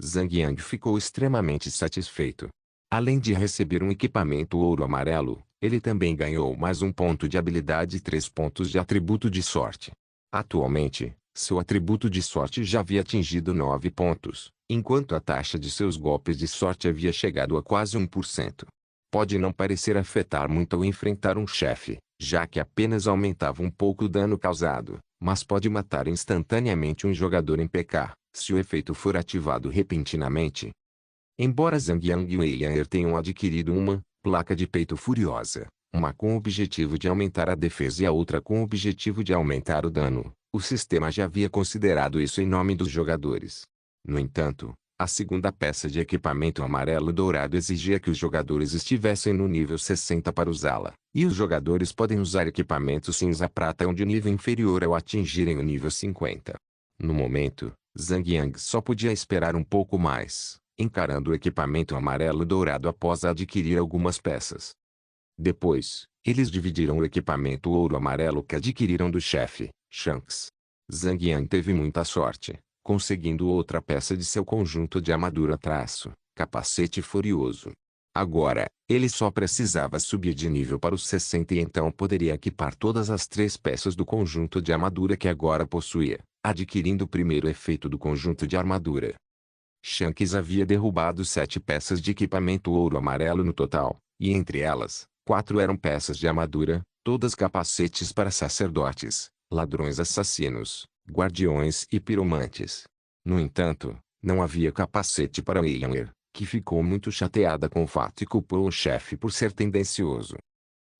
Zhang Yang ficou extremamente satisfeito. Além de receber um equipamento ouro amarelo, ele também ganhou mais 1 ponto de habilidade e 3 pontos de atributo de sorte. Atualmente, seu atributo de sorte já havia atingido 9 pontos, enquanto a taxa de seus golpes de sorte havia chegado a quase 1%. Pode não parecer afetar muito ao enfrentar um chefe, já que apenas aumentava um pouco o dano causado, mas pode matar instantaneamente um jogador em PK, se o efeito for ativado repentinamente. Embora Zhang Yang e Wei Yanger tenham adquirido uma placa de peito furiosa, uma com o objetivo de aumentar a defesa e a outra com o objetivo de aumentar o dano, o sistema já havia considerado isso em nome dos jogadores. No entanto, a segunda peça de equipamento amarelo-dourado exigia que os jogadores estivessem no nível 60 para usá-la, e os jogadores podem usar equipamento cinza-prata de nível inferior ao atingirem o nível 50. No momento, Zhang Yang só podia esperar um pouco mais, encarando o equipamento amarelo-dourado após adquirir algumas peças. Depois, eles dividiram o equipamento ouro-amarelo que adquiriram do chefe, Shanks. Zhang Yang teve muita sorte, conseguindo outra peça de seu conjunto de armadura capacete furioso. Agora, ele só precisava subir de nível para os 60 e então poderia equipar todas as 3 peças do conjunto de armadura que agora possuía, adquirindo o primeiro efeito do conjunto de armadura. Shanks havia derrubado 7 peças de equipamento ouro-amarelo no total, e entre elas, 4 eram peças de armadura, todas capacetes para sacerdotes, ladrões assassinos, guardiões e piromantes. No entanto, não havia capacete para Wei Yanger, que ficou muito chateada com o fato e culpou o chefe por ser tendencioso.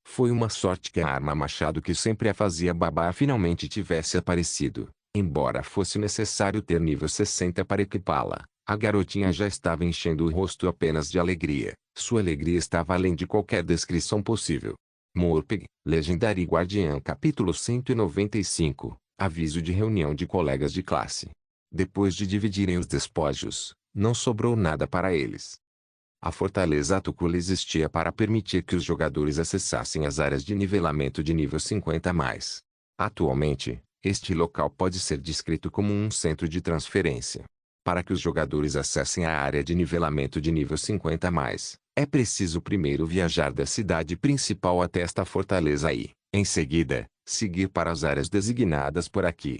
Foi uma sorte que a arma machado que sempre a fazia babar finalmente tivesse aparecido. Embora fosse necessário ter nível 60 para equipá-la, a garotinha já estava enchendo o rosto apenas de alegria. Sua alegria estava além de qualquer descrição possível. Morpeg, Legendary Guardian Capítulo 195, Aviso de reunião de colegas de classe. Depois de dividirem os despojos, não sobrou nada para eles. A fortaleza Atukula existia para permitir que os jogadores acessassem as áreas de nivelamento de nível 50+. Atualmente, este local pode ser descrito como um centro de transferência. Para que os jogadores acessem a área de nivelamento de nível 50+, é preciso primeiro viajar da cidade principal até esta fortaleza e, em seguida, seguir para as áreas designadas por aqui.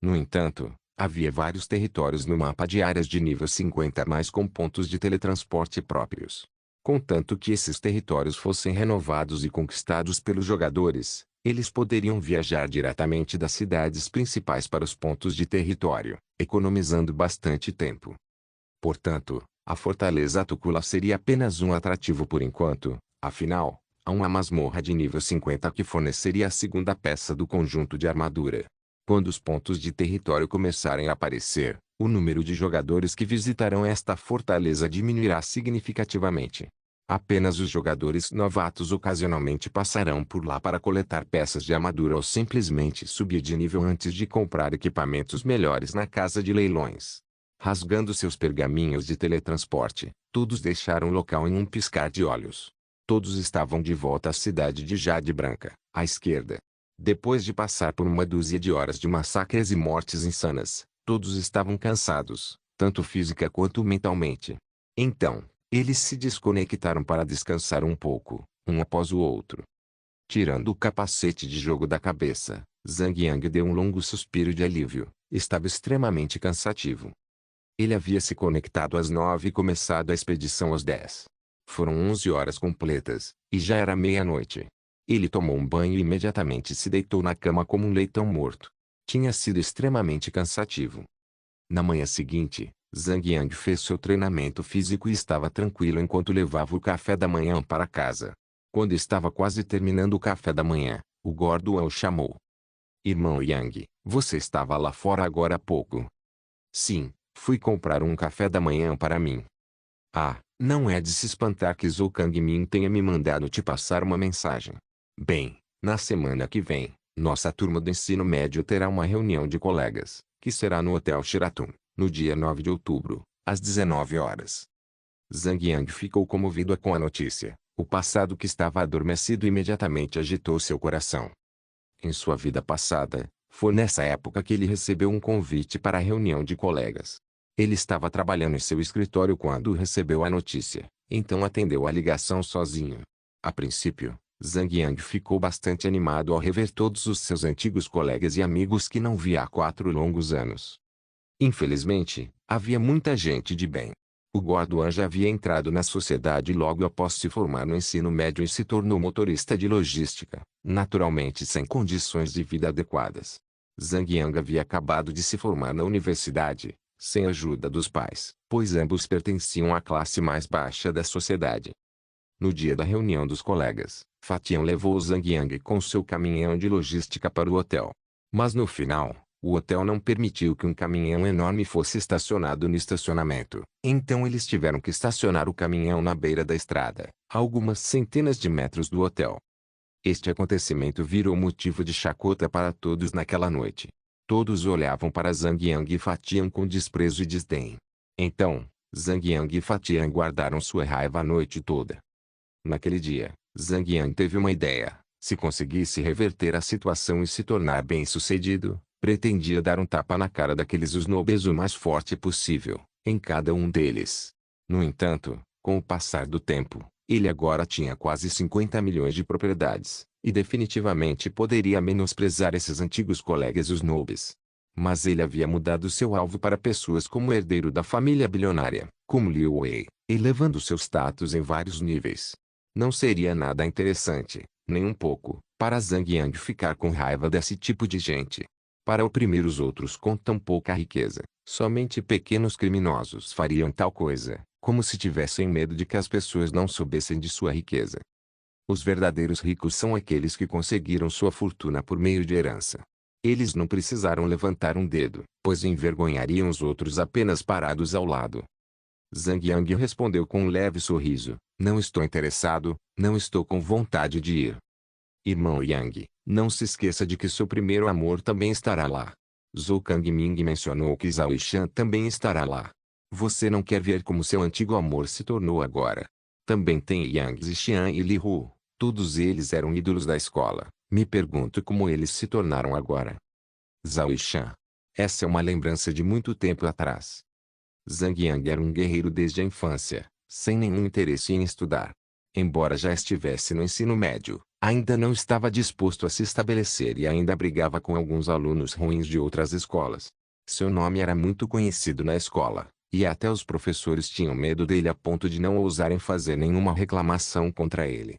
No entanto, havia vários territórios no mapa de áreas de nível 50+ com pontos de teletransporte próprios. Contanto que esses territórios fossem renovados e conquistados pelos jogadores, Eles poderiam viajar diretamente das cidades principais para os pontos de território, economizando bastante tempo. Portanto, a fortaleza Atukula seria apenas um atrativo por enquanto, afinal, há uma masmorra de nível 50 que forneceria a segunda peça do conjunto de armadura. Quando os pontos de território começarem a aparecer, o número de jogadores que visitarão esta fortaleza diminuirá significativamente. Apenas os jogadores novatos ocasionalmente passarão por lá para coletar peças de armadura ou simplesmente subir de nível antes de comprar equipamentos melhores na casa de leilões. Rasgando seus pergaminhos de teletransporte, todos deixaram o local em um piscar de olhos. Todos estavam de volta à cidade de Jade Branca, à esquerda. Depois de passar por uma dúzia de horas de massacres e mortes insanas, todos estavam cansados, tanto física quanto mentalmente. Então, eles se desconectaram para descansar um pouco, um após o outro. Tirando o capacete de jogo da cabeça, Zhang Yang deu um longo suspiro de alívio. Estava extremamente cansativo. Ele havia se conectado às 9 e começado a expedição às 10. Foram 11 horas completas, e já era meia-noite. Ele tomou um banho e imediatamente se deitou na cama como um leitão morto. Tinha sido extremamente cansativo. Na manhã seguinte, Zhang Yang fez seu treinamento físico e estava tranquilo enquanto levava o café da manhã para casa. Quando estava quase terminando o café da manhã, o Gordo o chamou. Irmão Yang, você estava lá fora agora há pouco. Sim, fui comprar um café da manhã para mim. Ah, não é de se espantar que Zhou Kangmin tenha me mandado te passar uma mensagem. Bem, na semana que vem, nossa turma do ensino médio terá uma reunião de colegas, que será no Hotel Sheraton, no dia 9 de outubro, às 19 horas. Zhang Yang ficou comovido com a notícia. O passado que estava adormecido imediatamente agitou seu coração. Em sua vida passada, foi nessa época que ele recebeu um convite para a reunião de colegas. Ele estava trabalhando em seu escritório quando recebeu a notícia, então atendeu a ligação sozinho. A princípio, Zhang Yang ficou bastante animado ao rever todos os seus antigos colegas e amigos que não via há 4 longos anos. Infelizmente, havia muita gente de bem. O Gorduan já havia entrado na sociedade logo após se formar no ensino médio e se tornou motorista de logística, naturalmente sem condições de vida adequadas. Zhang Yang havia acabado de se formar na universidade, sem ajuda dos pais, pois ambos pertenciam à classe mais baixa da sociedade. No dia da reunião dos colegas, Fatian levou Zhang Yang com seu caminhão de logística para o hotel. Mas no final, o hotel não permitiu que um caminhão enorme fosse estacionado no estacionamento. Então eles tiveram que estacionar o caminhão na beira da estrada, a algumas centenas de metros do hotel. Este acontecimento virou motivo de chacota para todos naquela noite. Todos olhavam para Zhang Yang e Fatian com desprezo e desdém. Então, Zhang Yang e Fatian guardaram sua raiva a noite toda. Naquele dia, Zhang Yang teve uma ideia. Se conseguisse reverter a situação e se tornar bem-sucedido, pretendia dar um tapa na cara daqueles snobs o mais forte possível, em cada um deles. No entanto, com o passar do tempo, ele agora tinha quase 50 milhões de propriedades, e definitivamente poderia menosprezar esses antigos colegas snobs. Mas ele havia mudado seu alvo para pessoas como o herdeiro da família bilionária, como Liu Wei, elevando seu status em vários níveis. Não seria nada interessante, nem um pouco, para Zhang Yang ficar com raiva desse tipo de gente. Para oprimir os outros com tão pouca riqueza, somente pequenos criminosos fariam tal coisa, como se tivessem medo de que as pessoas não soubessem de sua riqueza. Os verdadeiros ricos são aqueles que conseguiram sua fortuna por meio de herança. Eles não precisaram levantar um dedo, pois envergonhariam os outros apenas parados ao lado. Zhang Yang respondeu com um leve sorriso: não estou interessado, não estou com vontade de ir. Irmão Yang, não se esqueça de que seu primeiro amor também estará lá. Zhou Kangming mencionou que Zhao Yishan também estará lá. Você não quer ver como seu antigo amor se tornou agora. Também tem Yang Zixian e Li Hu. Todos eles eram ídolos da escola. Me pergunto como eles se tornaram agora. Zhao Yishan. Essa é uma lembrança de muito tempo atrás. Zhang Yang era um guerreiro desde a infância, sem nenhum interesse em estudar. Embora já estivesse no ensino médio, ainda não estava disposto a se estabelecer e ainda brigava com alguns alunos ruins de outras escolas. Seu nome era muito conhecido na escola, e até os professores tinham medo dele a ponto de não ousarem fazer nenhuma reclamação contra ele.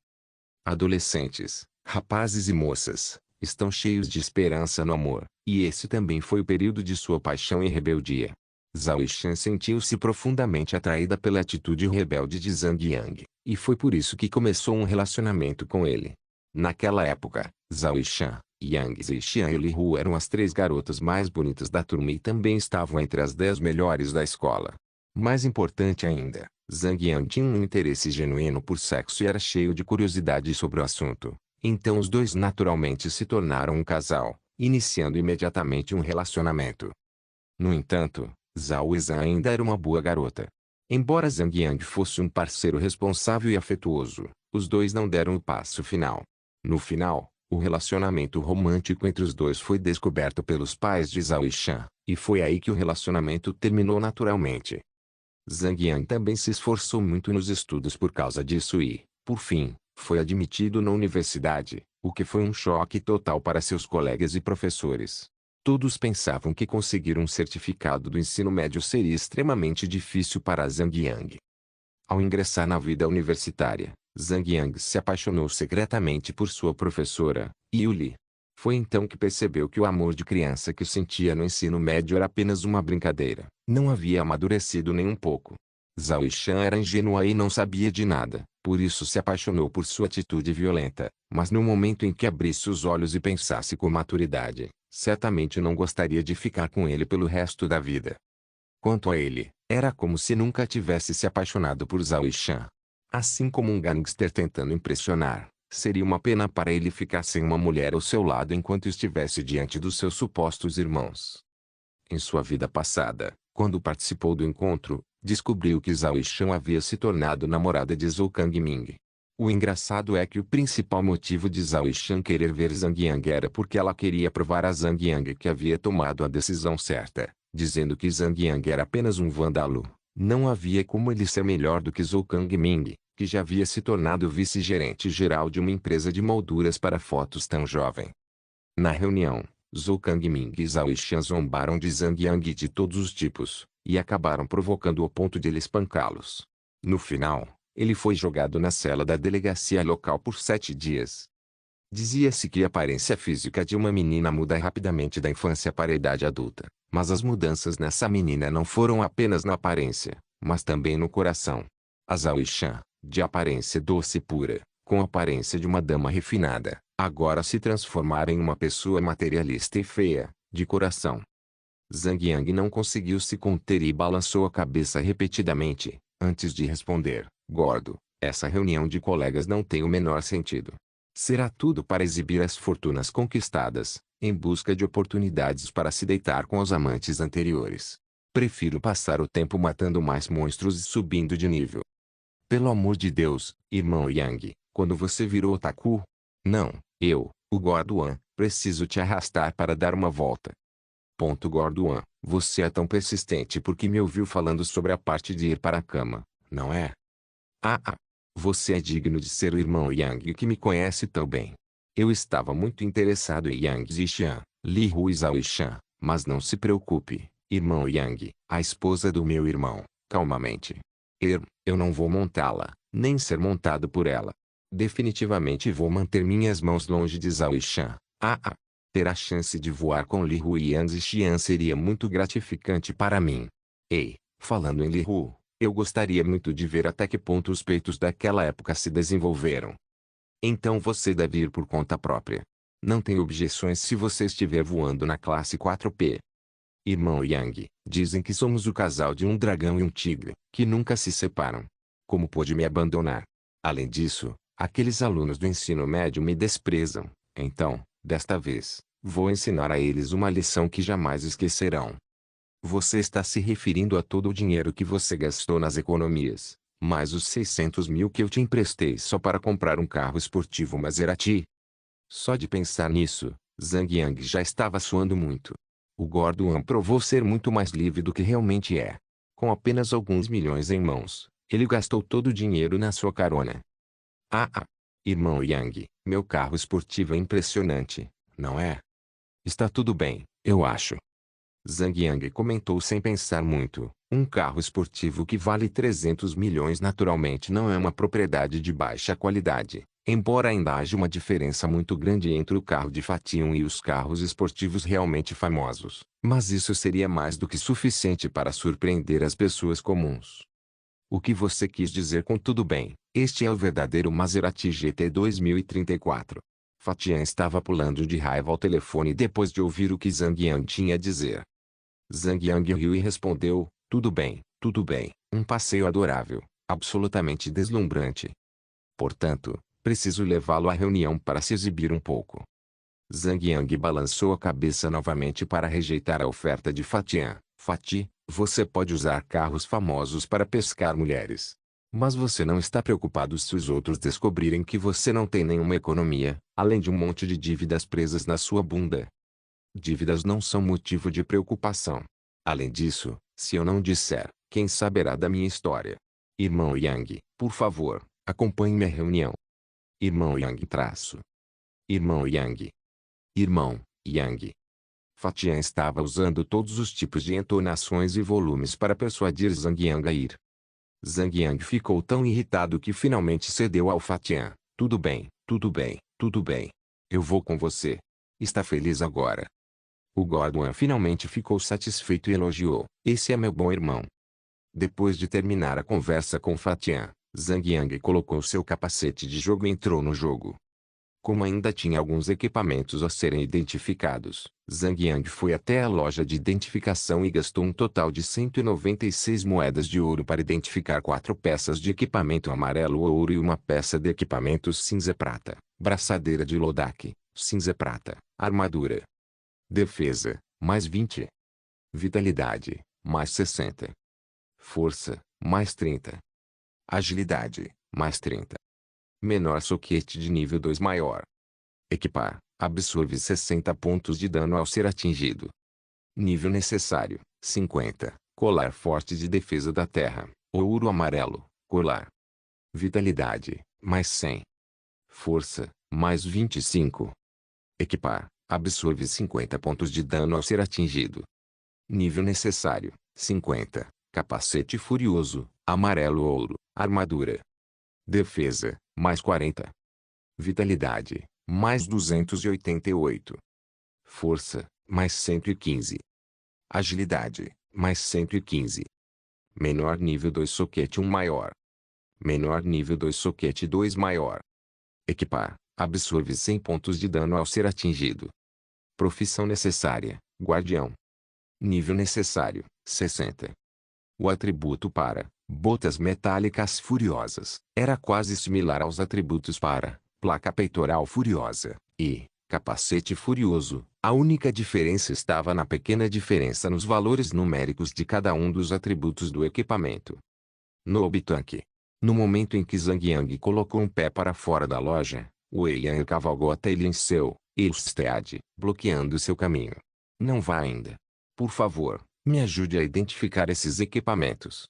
Adolescentes, Rapazes e moças, estão cheios de esperança no amor, e esse também foi o período de sua paixão e rebeldia. Zhao Yishan sentiu-se profundamente atraída pela atitude rebelde de Zhang Yang, e foi por isso que começou um relacionamento com ele. Naquela época, Zhao Yishan, Yang Zixian e Li Hu eram as 3 garotas mais bonitas da turma e também estavam entre as 10 melhores da escola. Mais importante ainda, Zhang Yang tinha um interesse genuíno por sexo e era cheio de curiosidade sobre o assunto. Então os dois naturalmente se tornaram um casal, iniciando imediatamente um relacionamento. No entanto, Zhao Yizhan ainda era uma boa garota. Embora Zhang Yang fosse um parceiro responsável e afetuoso, os dois não deram o passo final. No final, o relacionamento romântico entre os dois foi descoberto pelos pais de Zhao Yishan, e foi aí que o relacionamento terminou naturalmente. Zhang Yang também se esforçou muito nos estudos por causa disso e, por fim, foi admitido na universidade, o que foi um choque total para seus colegas e professores. Todos pensavam que conseguir um certificado do ensino médio seria extremamente difícil para Zhang Yang. Ao ingressar na vida universitária, Zhang Yang se apaixonou secretamente por sua professora, Yuli. Foi então que percebeu que o amor de criança que sentia no ensino médio era apenas uma brincadeira, não havia amadurecido nem um pouco. Zhao Yishan era ingênua e não sabia de nada, por isso se apaixonou por sua atitude violenta, mas no momento em que abrisse os olhos e pensasse com maturidade, certamente não gostaria de ficar com ele pelo resto da vida. Quanto a ele, era como se nunca tivesse se apaixonado por Zhao Yishan. Assim como um gangster tentando impressionar, seria uma pena para ele ficar sem uma mulher ao seu lado enquanto estivesse diante dos seus supostos irmãos. Em sua vida passada, quando participou do encontro, descobriu que Zhao Yishan havia se tornado namorada de Zhou Kangming. O engraçado é que o principal motivo de Zhao Yishan querer ver Zhang Yang era porque ela queria provar a Zhang Yang que havia tomado a decisão certa, dizendo que Zhang Yang era apenas um vândalo. Não havia como ele ser melhor do que Zhou Kangming, que já havia se tornado vice-gerente geral de uma empresa de molduras para fotos tão jovem. Na reunião, Zhou Kangming e Zhao Yishan zombaram de Zhang Yang de todos os tipos, e acabaram provocando ao ponto de ele espancá-los. No final, ele foi jogado na cela da delegacia local por 7 dias. Dizia-se que a aparência física de uma menina muda rapidamente da infância para a idade adulta, mas as mudanças nessa menina não foram apenas na aparência, mas também no coração. A Zhao Yishan, de aparência doce e pura, com a aparência de uma dama refinada, agora se transformara em uma pessoa materialista e feia, de coração. Zhang Yang não conseguiu se conter e balançou a cabeça repetidamente, antes de responder: gordo, essa reunião de colegas não tem o menor sentido. Será tudo para exibir as fortunas conquistadas, em busca de oportunidades para se deitar com os amantes anteriores. Prefiro passar o tempo matando mais monstros e subindo de nível. Pelo amor de Deus, irmão Yang, quando você virou otaku? Não, eu, o Gorduan, preciso te arrastar para dar uma volta. Gorduan, você é tão persistente porque me ouviu falando sobre a parte de ir para a cama, não é? Você é digno de ser o irmão Yang que me conhece tão bem. Eu estava muito interessado em Yang Zixian, Li Hu e Zhao Yishan, mas não se preocupe, irmão Yang, a esposa do meu irmão, calmamente. Eu não vou montá-la, nem ser montado por ela. Definitivamente vou manter minhas mãos longe de Zhao Yishan. Ter a chance de voar com Li Hu e Yang Zixian seria muito gratificante para mim. Ei, falando em Li Hu, eu gostaria muito de ver até que ponto os peitos daquela época se desenvolveram. Então você deve ir por conta própria. Não tenho objeções se você estiver voando na classe 4P. Irmão Yang, dizem que somos o casal de um dragão e um tigre, que nunca se separam. Como pôde me abandonar? Além disso, aqueles alunos do ensino médio me desprezam. Então, desta vez, vou ensinar a eles uma lição que jamais esquecerão. Você está se referindo a todo o dinheiro que você gastou nas economias, mais os 600 mil que eu te emprestei só para comprar um carro esportivo Maserati? Só de pensar nisso, Zhang Yang já estava suando muito. O Gorduan provou ser muito mais livre do que realmente é. Com apenas alguns milhões em mãos, ele gastou todo o dinheiro na sua carona. Irmão Yang, meu carro esportivo é impressionante, não é? Está tudo bem, eu acho. Zhang Yang comentou sem pensar muito. Um carro esportivo que vale 300 milhões naturalmente não é uma propriedade de baixa qualidade, Embora ainda haja uma diferença muito grande entre o carro de Fatian e os carros esportivos realmente famosos, mas isso seria mais do que suficiente para surpreender as pessoas comuns. O que você quis dizer com tudo bem? Este é o verdadeiro Maserati GT 2034. Fatian estava pulando de raiva ao telefone depois de ouvir o que Zhang Yang tinha a dizer. Zhang Yang riu e respondeu, tudo bem, um passeio adorável, absolutamente deslumbrante. Portanto, preciso levá-lo à reunião para se exibir um pouco. Zhang Yang balançou a cabeça novamente para rejeitar a oferta de Fatian. Fati, você pode usar carros famosos para pescar mulheres. Mas você não está preocupado se os outros descobrirem que você não tem nenhuma economia, além de um monte de dívidas presas na sua bunda. Dívidas não são motivo de preocupação. Além disso, se eu não disser, quem saberá da minha história? Irmão Yang, por favor, acompanhe-me à reunião. Irmão Yang traço. Irmão Yang. Irmão, Yang. Fatian estava usando todos os tipos de entonações e volumes para persuadir Zhang Yang a ir. Zhang Yang ficou tão irritado que finalmente cedeu ao Fatian. Tudo bem. Eu vou com você. Está feliz agora? O Gordon finalmente ficou satisfeito e elogiou. Esse é meu bom irmão. Depois de terminar a conversa com Fatian, Zhang Yang colocou seu capacete de jogo e entrou no jogo. Como ainda tinha alguns equipamentos a serem identificados, Zhang Yang foi até a loja de identificação e gastou um total de 196 moedas de ouro para identificar 4 peças de equipamento amarelo ou ouro e uma peça de equipamento cinza-prata, braçadeira de Lodak, cinza-prata, armadura. Defesa, mais 20. Vitalidade, mais 60. Força, mais 30. Agilidade, mais 30. Menor soquete de nível 2 maior. Equipar, absorve 60 pontos de dano ao ser atingido. Nível necessário, 50. Colar forte de defesa da terra, ouro amarelo, colar. Vitalidade, mais 100. Força, mais 25. Equipar, absorve 50 pontos de dano ao ser atingido. Nível necessário, 50. Capacete furioso, amarelo ouro, armadura. Defesa, mais 40. Vitalidade, mais 288. Força, mais 115. Agilidade, mais 115. Menor nível 2 soquete 1 maior. Menor nível 2 soquete 2 maior. Equipar, absorve 100 pontos de dano ao ser atingido. Profissão necessária, guardião. Nível necessário, 60. O atributo para botas metálicas furiosas era quase similar aos atributos para placa peitoral furiosa e capacete furioso. A única diferença estava na pequena diferença nos valores numéricos de cada um dos atributos do equipamento. No Obitanque. No momento em que Zhang Yang colocou um pé para fora da loja, Wei Yan cavalgou até ele em seu Ilstead, bloqueando seu caminho. Não vá ainda. Por favor, me ajude a identificar esses equipamentos.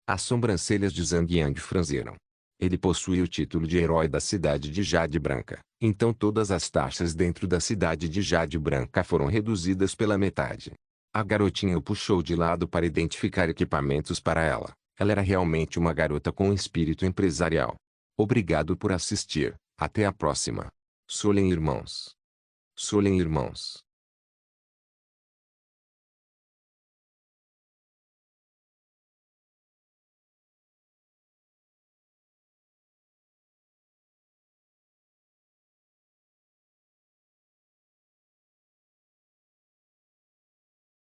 As sobrancelhas de Zhang Yang franziram. Ele possui o título de herói da cidade de Jade Branca, então todas as taxas dentro da cidade de Jade Branca foram reduzidas pela metade. A garotinha o puxou de lado para identificar equipamentos para ela. Ela era realmente uma garota com um espírito empresarial. Obrigado por assistir. Até a próxima. Solen Irmãos. Solen Irmãos.